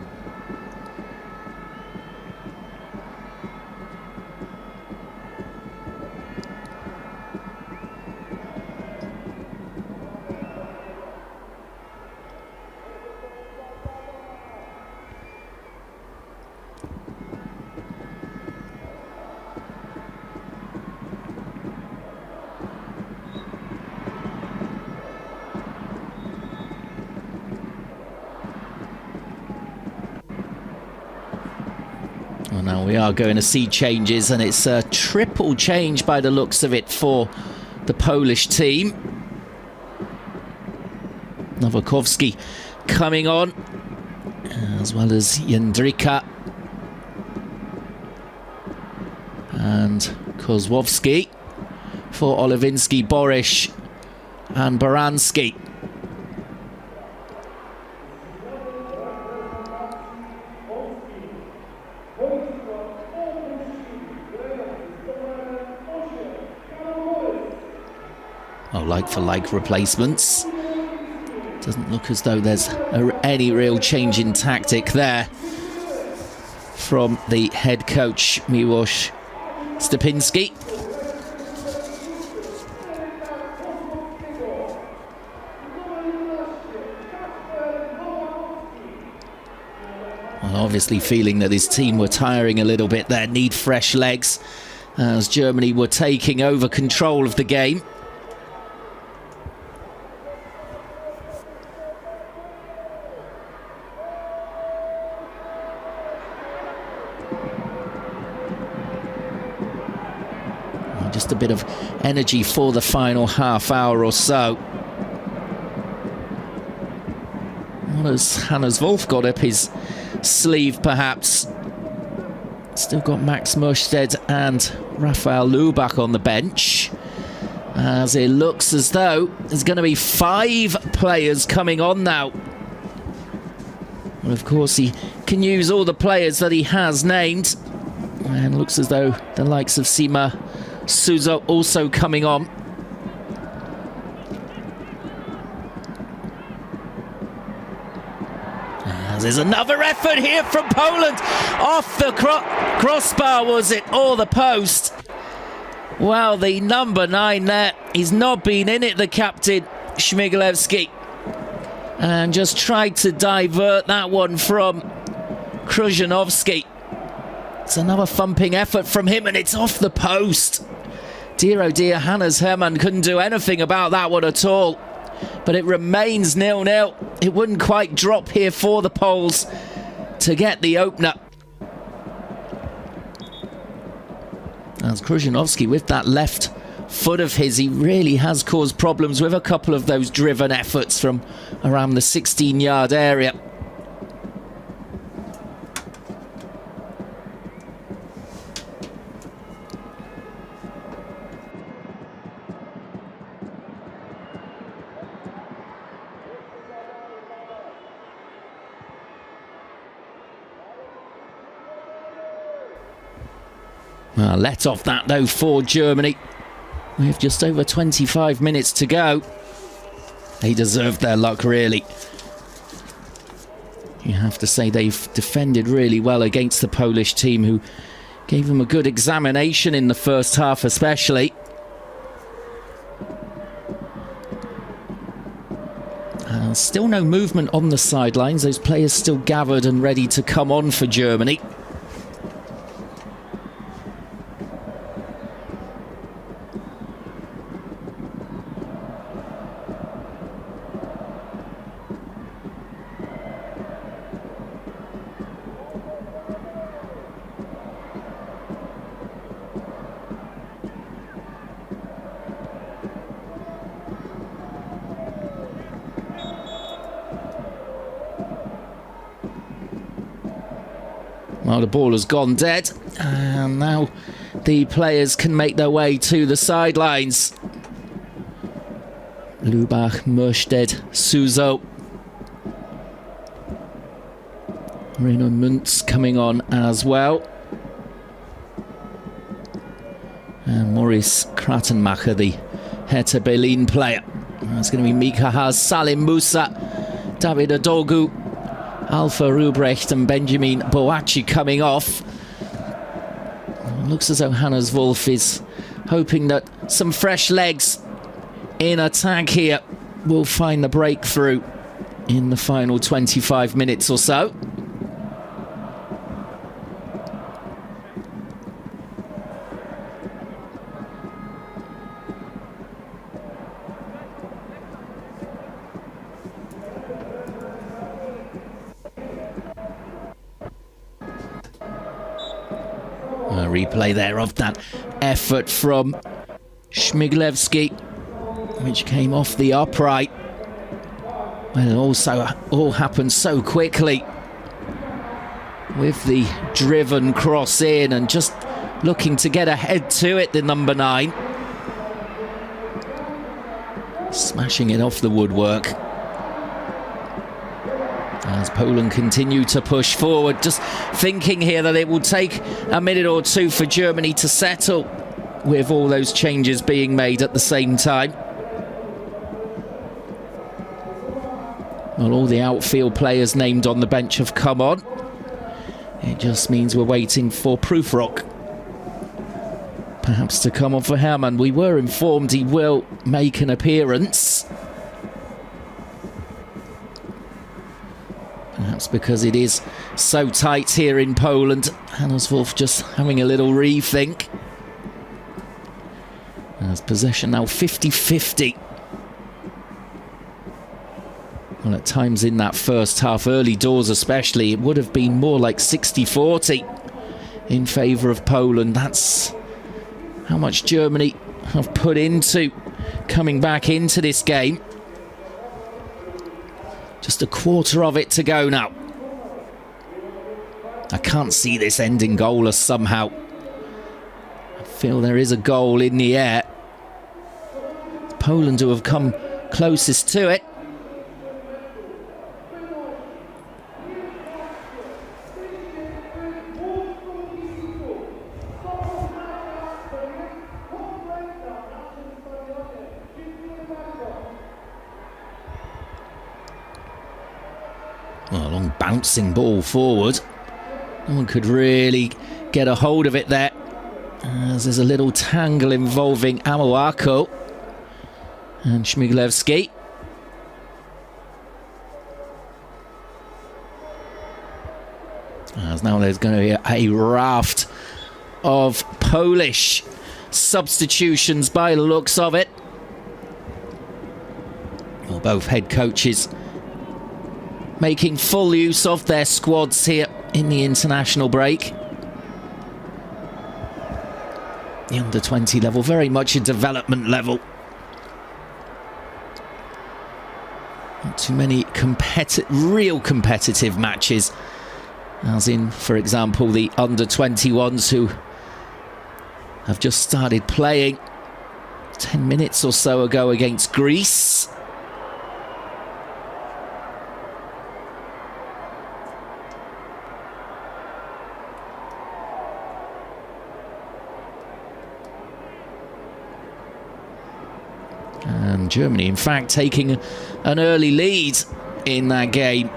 Well, now we are going to see changes, and it's a triple change by the looks of it for the Polish team. Nowakowski coming on, as well as Jędryka and Kozłowski for Oliwinski, Borish and Baranski. Oh, like-for-like replacements. Doesn't look as though there's any real change in tactic there from the head coach, Miłosz Stepinski. Well, obviously feeling that his team were tiring a little bit there, need fresh legs, as Germany were taking over control of the game. Just a bit of energy for the final half hour or so. What has Hannes Wolf got up his sleeve, perhaps? Still got Max Mørsted and Rafael Lubach on the bench, as it looks as though there's going to be 5 players coming on now. And of course, he can use all the players that he has named, and looks as though the likes of Sima Suzo also coming on. As there's another effort here from Poland. Off the crossbar, was it, or the post? Well, the number 9 there, he's not been in it, the captain, Śmigielewski. And just tried to divert that one from Krzyżanowski. It's another thumping effort from him, and it's off the post. Dear oh dear, Hannes Hermann couldn't do anything about that one at all. But it remains 0-0. It wouldn't quite drop here for the Poles to get the opener. As Krzyżanowski, with that left foot of his, he really has caused problems with a couple of those driven efforts from around the 16-yard area. Let off that though for Germany. With just over 25 minutes to go. They deserved their luck, really. You have to say they've defended really well against the Polish team, who gave them a good examination in the first half especially. Still no movement on the sidelines. Those players still gathered and ready to come on for Germany. Well, the ball has gone dead, and now the players can make their way to the sidelines. Lubach, Mörsted, Suso. Reno Muntz coming on as well. And Maurice Kratenmacher, the Hertha Berlin player. That's going to be Mika Haas, Salim Musa, David Adogu, Alpha Rubrecht and Benjamin Boachi coming off. Looks as though Hannes Wolf is hoping that some fresh legs in attack here will find the breakthrough in the final 25 minutes or so. A replay there of that effort from Śmiglewski, which came off the upright. Well, it also all happened so quickly with the driven cross in and just looking to get ahead to it, the number 9. Smashing it off the woodwork. As Poland continue to push forward, just thinking here that it will take a minute or two for Germany to settle with all those changes being made at the same time. Well, all the outfield players named on the bench have come on. It just means we're waiting for Prufrock perhaps to come on for Hermann. We were informed he will make an appearance. Perhaps because it is so tight here in Poland. Hannes Wolf just having a little rethink. As possession now 50-50. Well, at times in that first half, early doors especially, it would have been more like 60-40 in favour of Poland. That's how much Germany have put into coming back into this game. Just a quarter of it to go now. I can't see this ending goalless somehow. I feel there is a goal in the air. Poland who have come closest to it. Well, a long bouncing ball forward. No one could really get a hold of it there, as there's a little tangle involving Amoako and Śmiglewski. As now there's going to be a raft of Polish substitutions by the looks of it. Well, both head coaches making full use of their squads here in the international break. The under-20 level, very much a development level. Not too many real competitive matches, as in, for example, the under-21s who have just started playing 10 minutes or so ago against Greece. And Germany, in fact, taking an early lead in that game.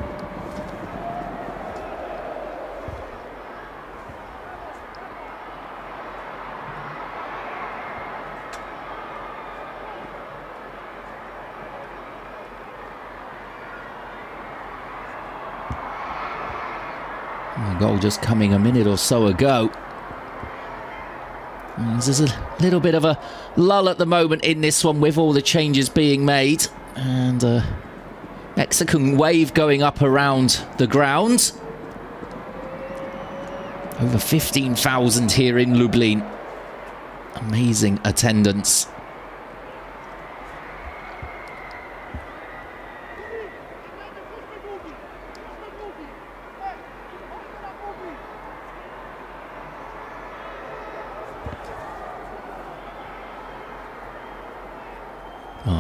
The goal just coming a minute or so ago. There's a little bit of a lull at the moment in this one with all the changes being made. And a Mexican wave going up around the ground. Over 15,000 here in Lublin. Amazing attendance.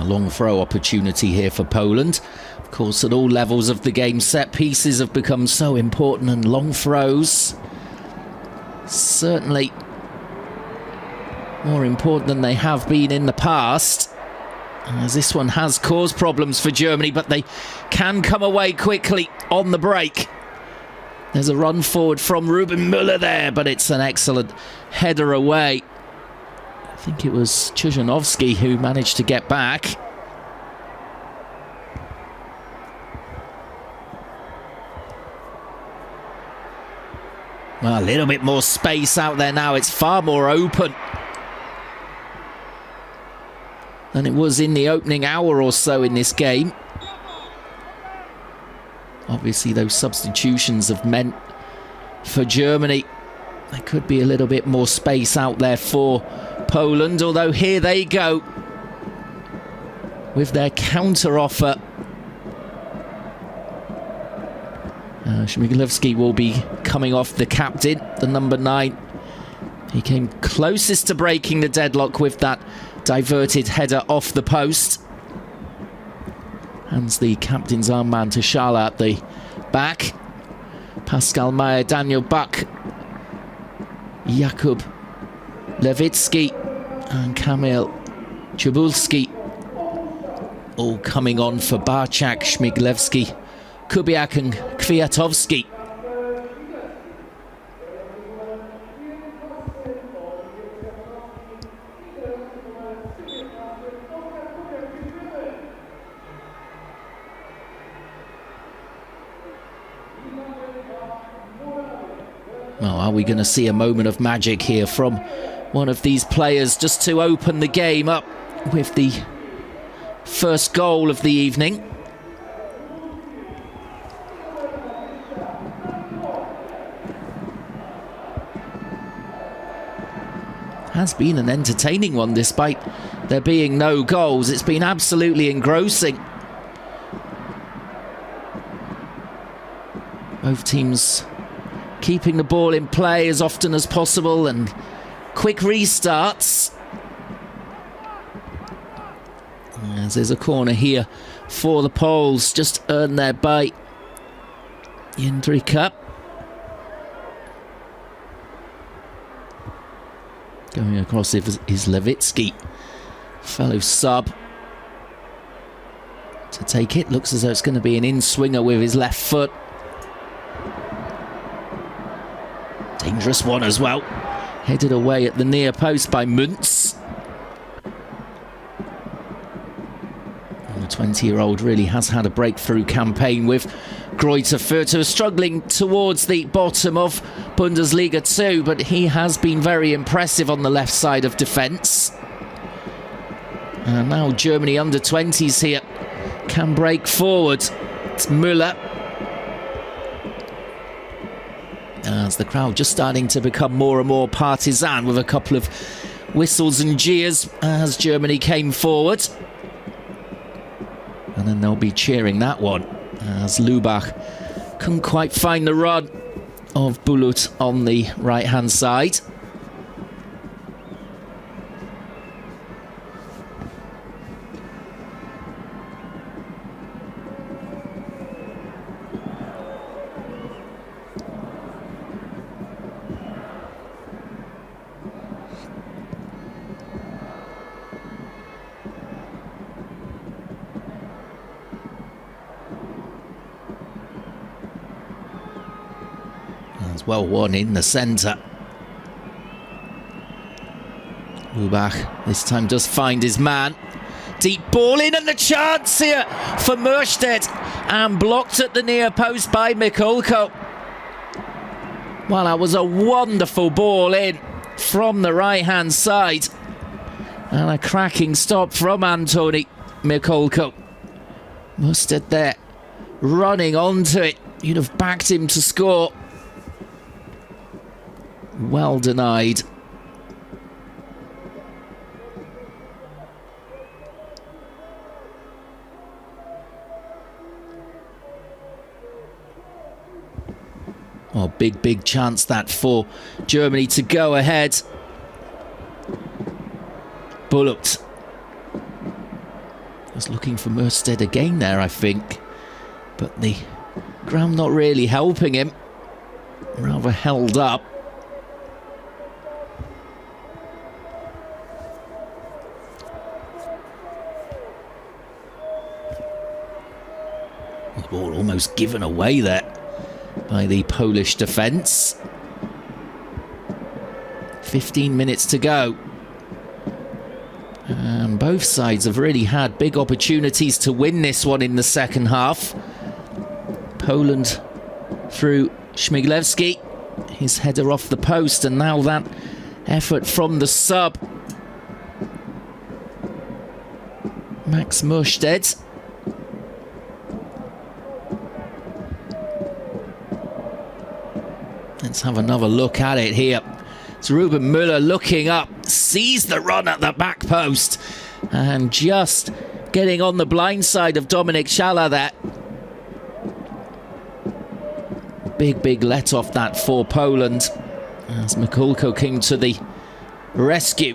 Long throw opportunity here for Poland. Of course, at all levels of the game, set pieces have become so important, and long throws certainly more important than they have been in the past, as this one has caused problems for Germany, but they can come away quickly on the break. There's a run forward from Ruben Müller there, but it's an excellent header away. I think it was Chujanovsky who managed to get back. Well, a little bit more space out there now. It's far more open than it was in the opening hour or so in this game. Obviously, those substitutions have meant for Germany there could be a little bit more space out there for Poland, although here they go with their counter offer. Śmiglewski will be coming off, the captain, the number 9. He came closest to breaking the deadlock with that diverted header off the post. Hands the captain's armband to Schala at the back. Pascal Meyer, Daniel Buck, Jakub Lewicki and Kamil Cebulski all coming on for Barczak, Śmiglewski, Kubiak and Kwiatowski. Well, are we going to see a moment of magic here from one of these players just to open the game up with the first goal of the evening? Has been an entertaining one despite there being no goals. It's been absolutely engrossing. Both teams keeping the ball in play as often as possible and quick restarts. As there's a corner here for the Poles, just earned there by Jędryka. Going across is Lewicki, fellow sub, to take it. Looks as though it's going to be an in-swinger with his left foot. Dangerous one as well. Headed away at the near post by Muntz. And the 20-year-old really has had a breakthrough campaign with Greuther Fürth, who are struggling towards the bottom of Bundesliga 2, but he has been very impressive on the left side of defence. And now Germany under-20s here can break forward. It's Müller. As the crowd just starting to become more and more partisan, with a couple of whistles and jeers as Germany came forward. And then they'll be cheering that one as Lubach couldn't quite find the run of Bulut on the right-hand side. As well one in the centre. Lubach this time does find his man. Deep ball in and the chance here for Mørstedt, and blocked at the near post by Mikulko. Well, that was a wonderful ball in from the right-hand side. And a cracking stop from Antoni Mikulko. Mørstedt there, running onto it. You'd have backed him to score. Well denied. Oh, big chance that for Germany to go ahead. Bullocked. Was looking for Mørstedt again there, I think. But the ground not really helping him. Rather held up. The ball almost given away there by the Polish defence. 15 minutes to go. And both sides have really had big opportunities to win this one in the second half. Poland through Śmiglewski. His header off the post, and now that effort from the sub. Max Mørstedt. Let's have another look at it here. It's Ruben Müller looking up, sees the run at the back post, and just getting on the blind side of Dominik Schaller there. Big let off that for Poland as Mikulko came to the rescue.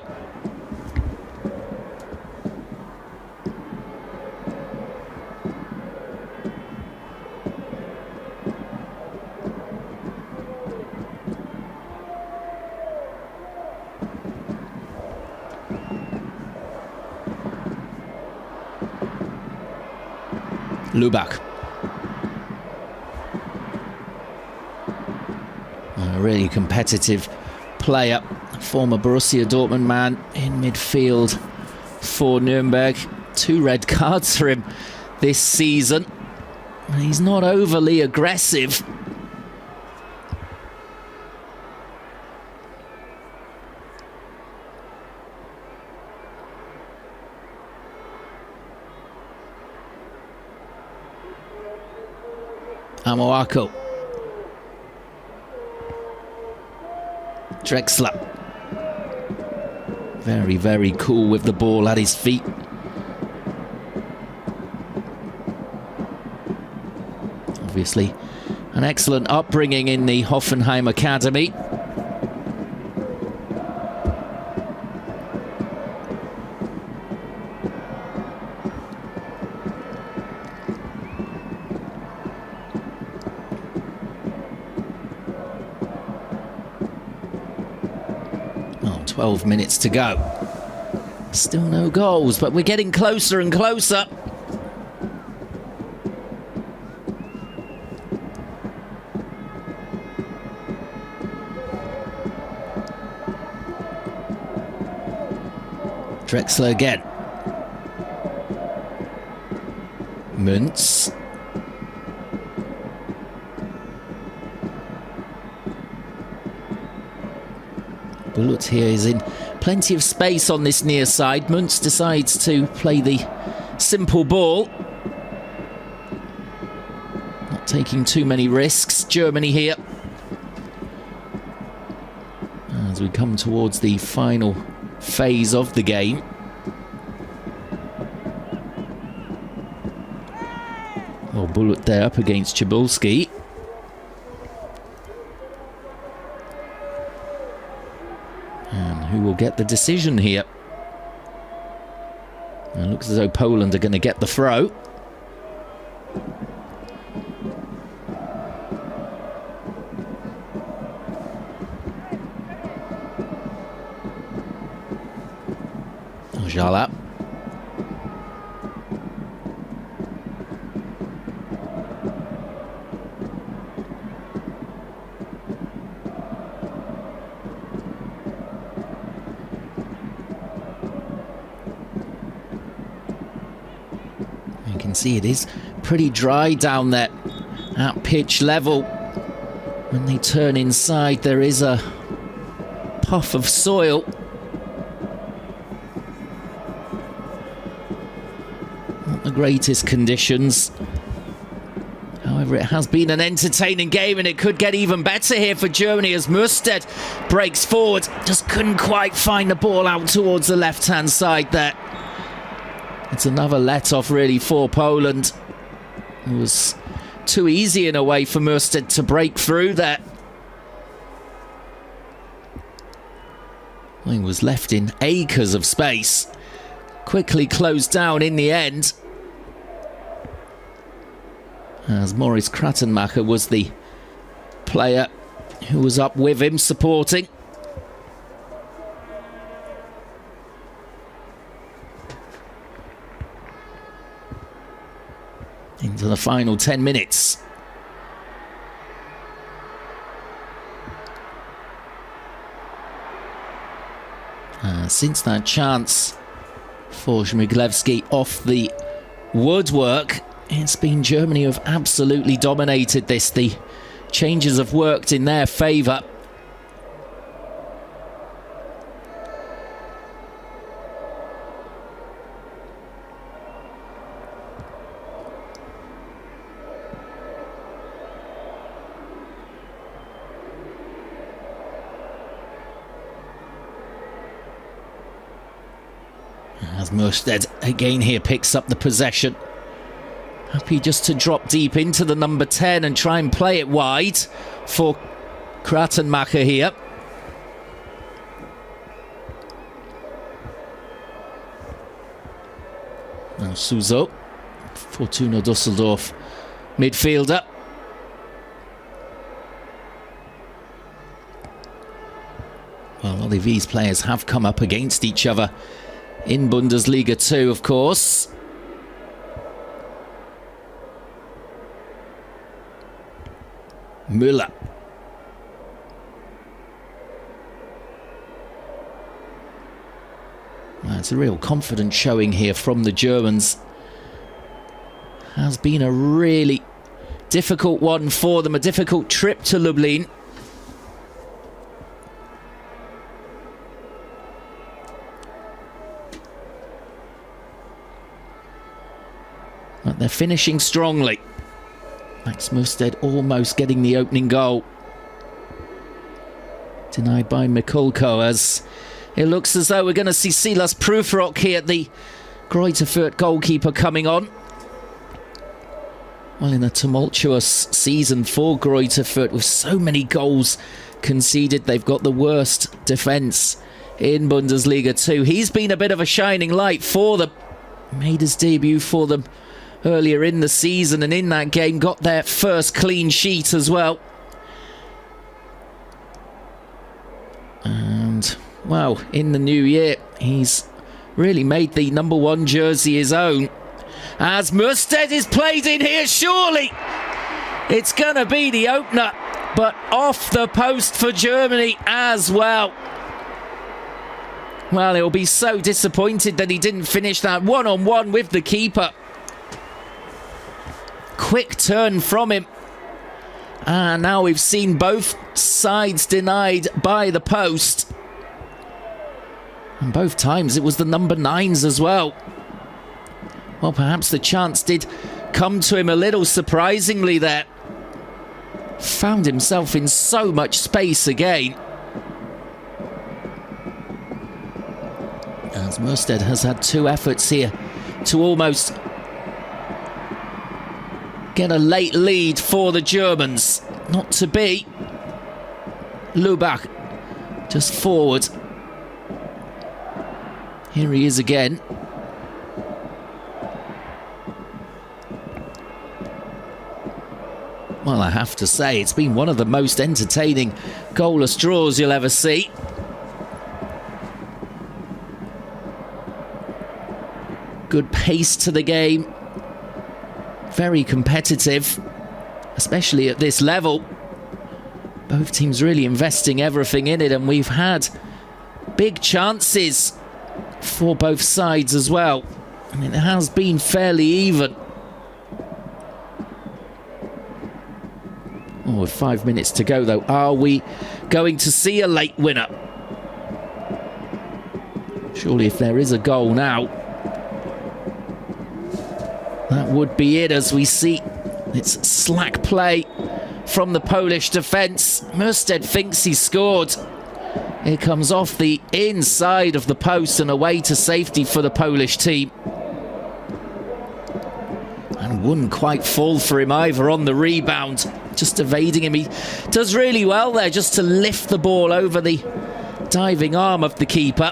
Lubach. A really competitive player, former Borussia Dortmund man in midfield for Nuremberg. 2 red cards for him this season. He's not overly aggressive. Amoako. Drexler. Very cool with the ball at his feet. Obviously, an excellent upbringing in the Hoffenheim Academy. Oh, 12 minutes to go. Still no goals, but we're getting closer and closer. Drexler again. Muntz. Bullet here is in plenty of space on this near side. Muntz decides to play the simple ball. Not taking too many risks. Germany here. As we come towards the final phase of the game. Well, Bullet there up against Cebulski. And who will get the decision here? It looks as though Poland are going to get the throw. Jala. can see it is pretty dry down there at pitch level. When they turn inside, there is a puff of soil. Not the greatest conditions. However, it has been an entertaining game, and it could get even better here for Germany as Musted breaks forward. Just couldn't quite find the ball out towards the left-hand side there. It's another let-off really for Poland. It was too easy in a way for Musted to break through there. He was left in acres of space. Quickly closed down in the end, as Maurice Krattenmacher was the player who was up with him supporting. Into the final 10 minutes. Since that chance for Żmiglewski off the woodwork, it's been Germany who have absolutely dominated this. The changes have worked in their favour. As Musted again here picks up the possession. Happy just to drop deep into the number 10 and try and play it wide for Krattenmacher here. Now Suso, Fortuna Düsseldorf midfielder. Well, a lot of these players have come up against each other in Bundesliga 2, of course. Müller. Well, it's a real confidence showing here from the Germans. Has been a really difficult one for them, a difficult trip to Lublin. But they're finishing strongly. Max Musted almost getting the opening goal. Denied by Mikulko, as it looks as though we're going to see Silas Prufrock here, the Greuther Fürth goalkeeper, coming on. Well, in a tumultuous season for Greuther Fürth, with so many goals conceded, they've got the worst defence in Bundesliga 2. He's been a bit of a shining light for them. Made his debut for them earlier in the season, and in that game got their first clean sheet as well. And, well, in the new year, he's really made the number 1 jersey his own. As Musted is played in here, surely it's going to be the opener, but off the post for Germany as well. Well, he'll be so disappointed that he didn't finish that one-on-one with the keeper. Quick turn from him. And now we've seen both sides denied by the post. And both times it was the number 9s as well. Well, perhaps the chance did come to him a little surprisingly there. Found himself in so much space again. As Musted has had 2 efforts here to almost get a late lead for the Germans. Not to be. Lubach just forward. Here he is again. Well, I have to say, it's been one of the most entertaining goalless draws you'll ever see. Good pace to the game. Very competitive, especially at this level. Both teams really investing everything in it, and we've had big chances for both sides as well. I mean, it has been fairly even. Oh, with 5 minutes to go, though. Are we going to see a late winner? Surely if there is a goal now, that would be it, as we see it's slack play from the Polish defence. Mørsted thinks he scored. It comes off the inside of the post and away to safety for the Polish team. And wouldn't quite fall for him either on the rebound. Just evading him. He does really well there just to lift the ball over the diving arm of the keeper.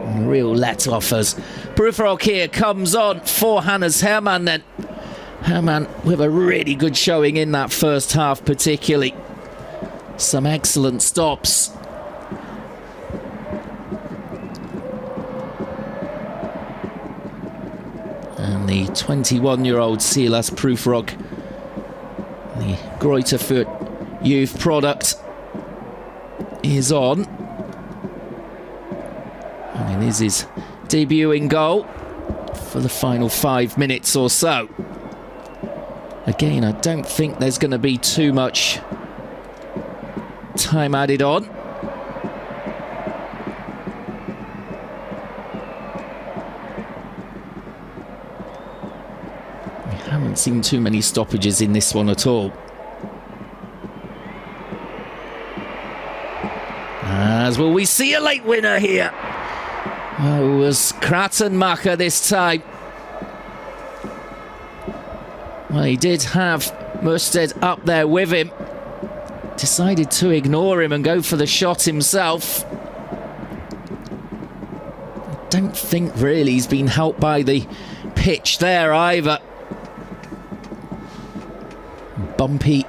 And real let-off as Prufrock here comes on for Hannes Hermann then. Hermann with a really good showing in that first half particularly. Some excellent stops. And the 21-year-old Silas Prufrock, the Greuterfurt youth product, is on. And it is his debuting goal for the final 5 minutes or so. Again, I don't think there's going to be too much time added on. We haven't seen too many stoppages in this one at all. As will we see a late winner here. Oh, it was Kratenmacher this time. Well, he did have Mørsted up there with him. Decided to ignore him and go for the shot himself. I don't think really he's been helped by the pitch there either. Bumpy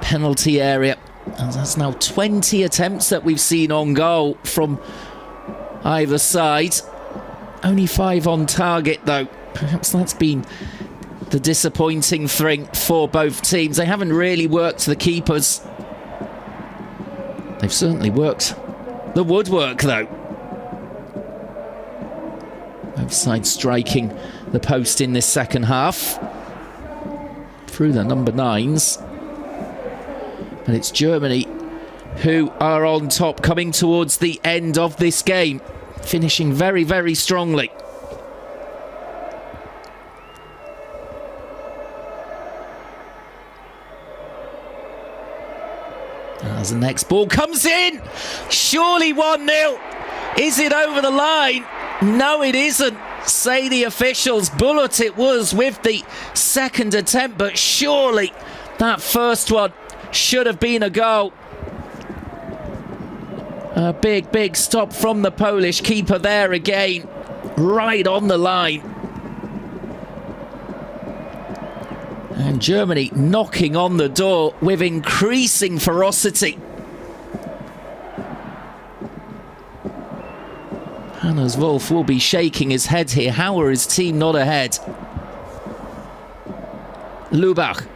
penalty area. And that's now 20 attempts that we've seen on goal from either side. Only 5 on target though. Perhaps that's been the disappointing thing for both teams. They haven't really worked the keepers. They've certainly worked the woodwork though. Both sides striking the post in this second half through the number 9s. But it's Germany who are on top, coming towards the end of this game, finishing very, very strongly. As the next ball comes in, surely 1-0. Is it over the line? No, it isn't, say the officials. Bullet it was with the second attempt, but surely that first one should have been a goal. A big, big stop from the Polish keeper there again, right on the line. And Germany knocking on the door with increasing ferocity. Hannes Wolf will be shaking his head here. How are his team not ahead? Lubach.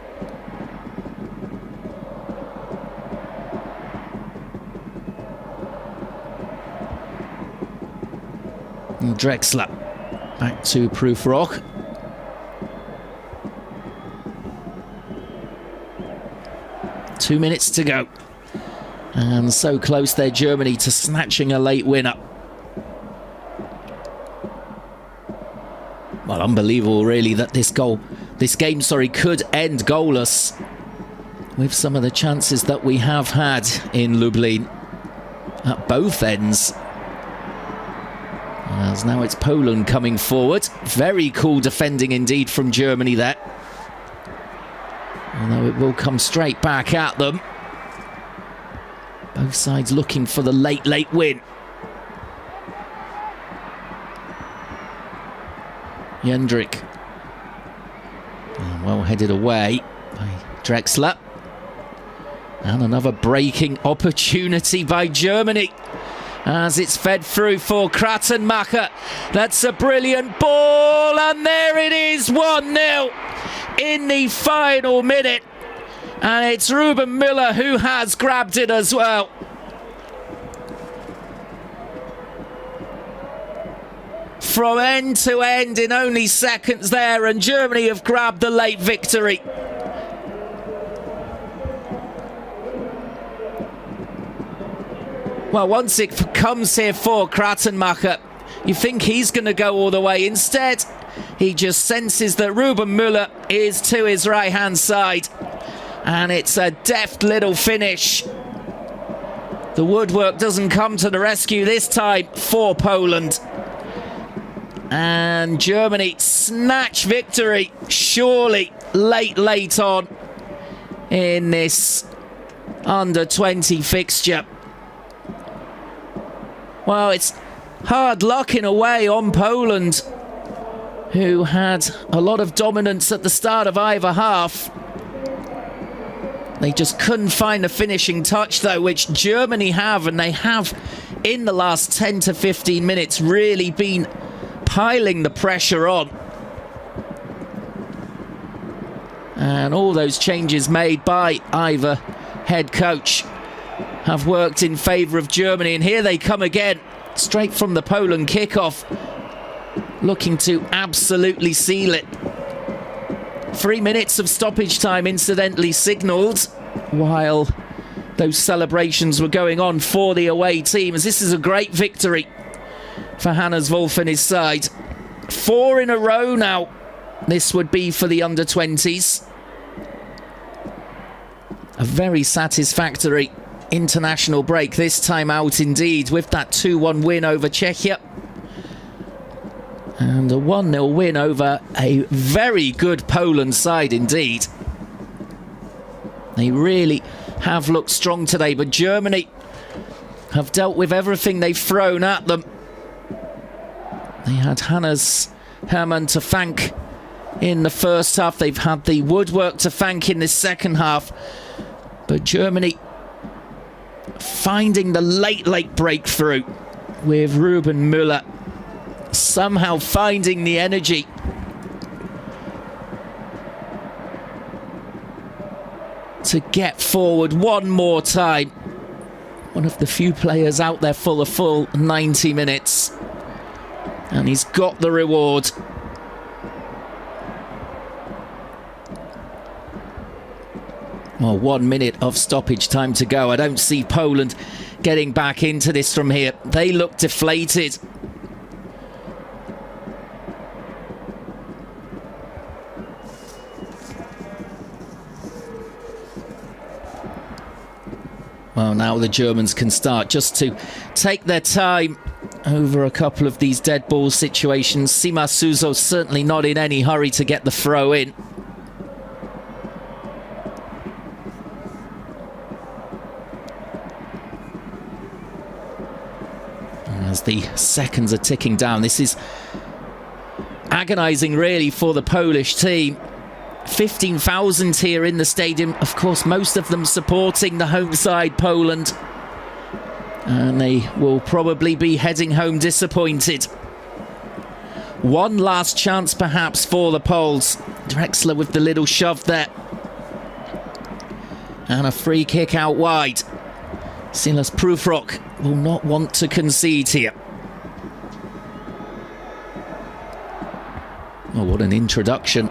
And Drexler. Back to Prufrock. Two minutes to go. And so close there, Germany, to snatching a late winner. Well, unbelievable, really, that this game, could end goalless with some of the chances that we have had in Lublin at both ends. As now it's Poland coming forward. Very cool defending indeed from Germany there. Although it will come straight back at them. Both sides looking for the late, late win. Jendrik. Well headed away by Drexler. And another breaking opportunity by Germany as it's fed through for Kratenmacher. That's a brilliant ball, and there it is, 1-0 in the final minute. And it's Ruben Müller who has grabbed it as well. from end to end in only seconds there, and Germany have grabbed the late victory. Well, once it comes here for Kratenmacher, you think he's going to go all the way. Instead, he just senses that Ruben Müller is to his right-hand side. And it's a deft little finish. The woodwork doesn't come to the rescue this time for Poland. And Germany snatch victory, surely, late on in this under-20 fixture. Well, it's hard luck in a way on Poland, who had a lot of dominance at the start of either half. They just couldn't find the finishing touch, though, which Germany have, and they have in the last 10 to 15 minutes really been piling the pressure on. And all those changes made by either head coach have worked in favour of Germany, and here they come again, straight from the Poland kickoff, looking to absolutely seal it. 3 minutes of stoppage time incidentally signalled while those celebrations were going on for the away team, as this is a great victory for Hannes Wolf and his side. 4 in a row now this would be for the under-20s. A very satisfactory international break this time out indeed, with that 2-1 win over Czechia and a 1-0 win over a very good Poland side indeed. They really have looked strong today, but Germany have dealt with everything they've thrown at them. They had Hannes Hermann to thank in the first half. They've had the woodwork to thank in the second half, but Germany finding the late breakthrough with Ruben Müller, somehow finding the energy to get forward one more time. One of the few players out there for the full 90 minutes, and he's got the reward. Well, 1 minute of stoppage time to go. I don't see Poland getting back into this from here. They look deflated. Well, now the Germans can start just to take their time over a couple of these dead ball situations. Sima Suso certainly not in any hurry to get the throw in. As the seconds are ticking down, this is agonising really for the Polish team. 15,000 here in the stadium, of course most of them supporting the home side Poland, and they will probably be heading home disappointed. One last chance perhaps for the Poles. Drexler with the little shove there, and a free kick out wide. Silas Prufrock will not want to concede here. Oh, what an introduction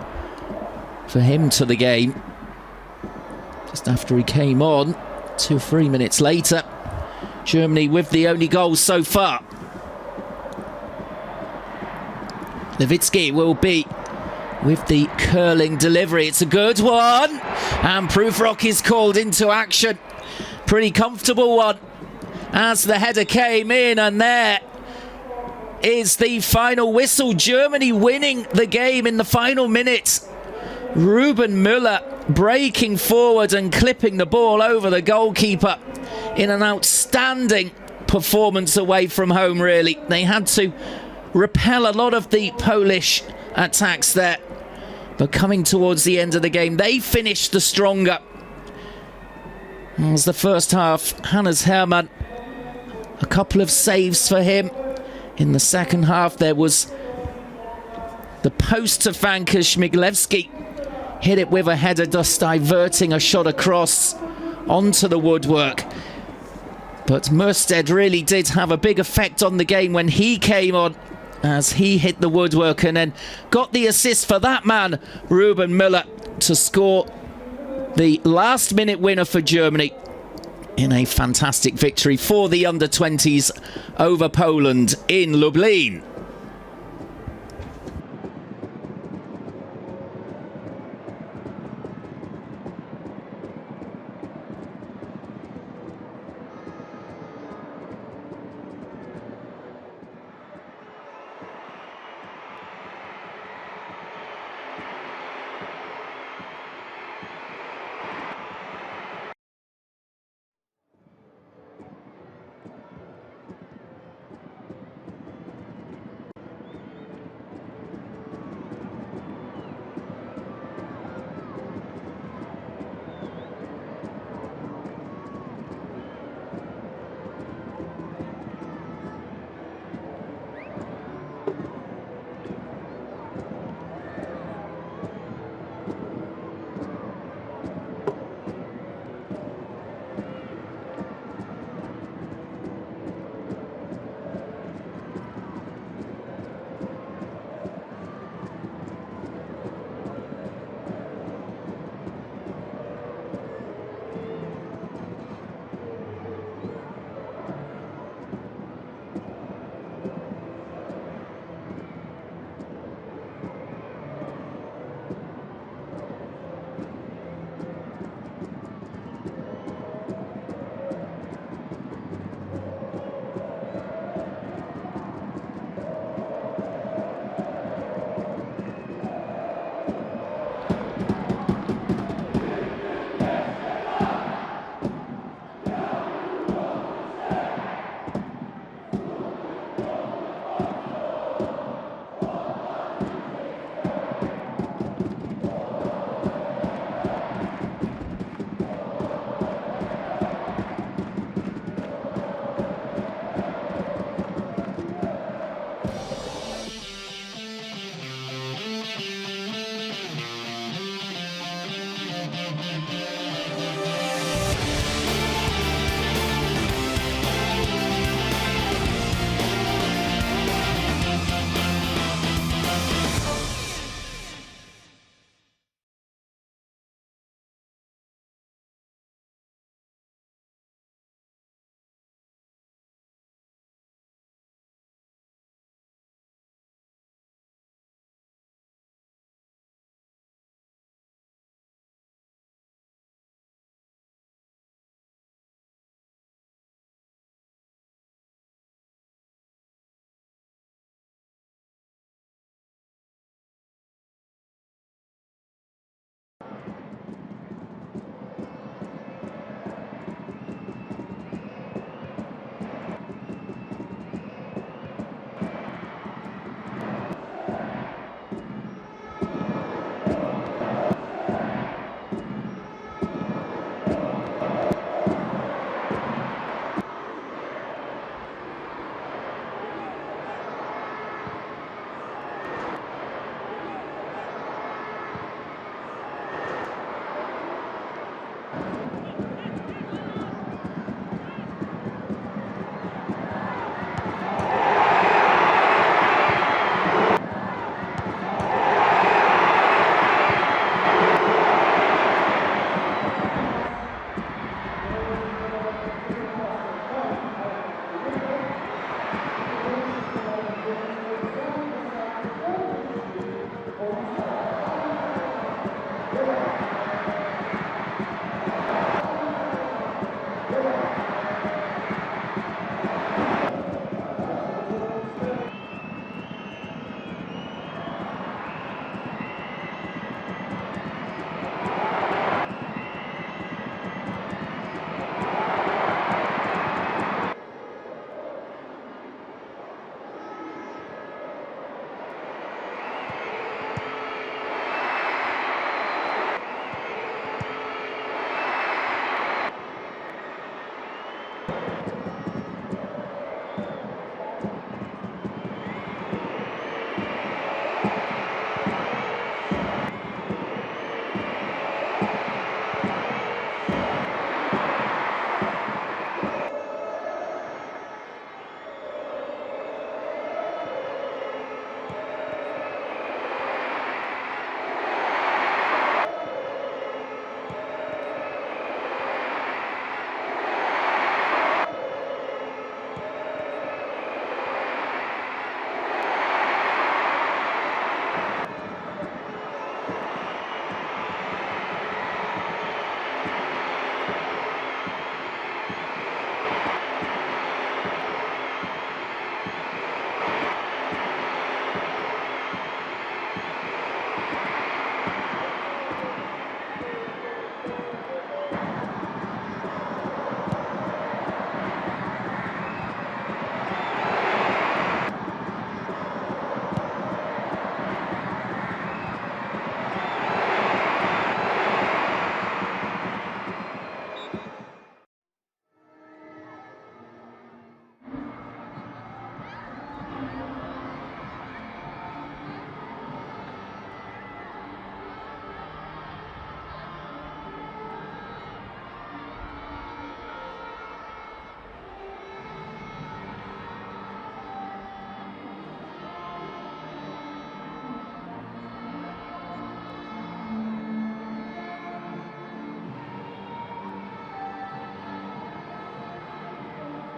for him to the game. Just after he came on, 2 or 3 minutes later, Germany with the only goal so far. Lewicki will be with the curling delivery. It's a good one, and Prufrock is called into action. Pretty comfortable one as the header came in, and there is the final whistle. Germany winning the game in the final minutes. Ruben Müller breaking forward and clipping the ball over the goalkeeper in an outstanding performance away from home, really. They had to repel a lot of the Polish attacks there, but coming towards the end of the game, they finished the stronger. As the first half, Hannes Hermann, a couple of saves for him. In the second half, there was the post to Vanka Śmiglewski. Hit it with a header, just diverting a shot across onto the woodwork. But Mørsted really did have a big effect on the game when he came on as he hit the woodwork and then got the assist for that man, Ruben Müller, to score the last-minute winner for Germany in a fantastic victory for the under-20s over Poland in Lublin.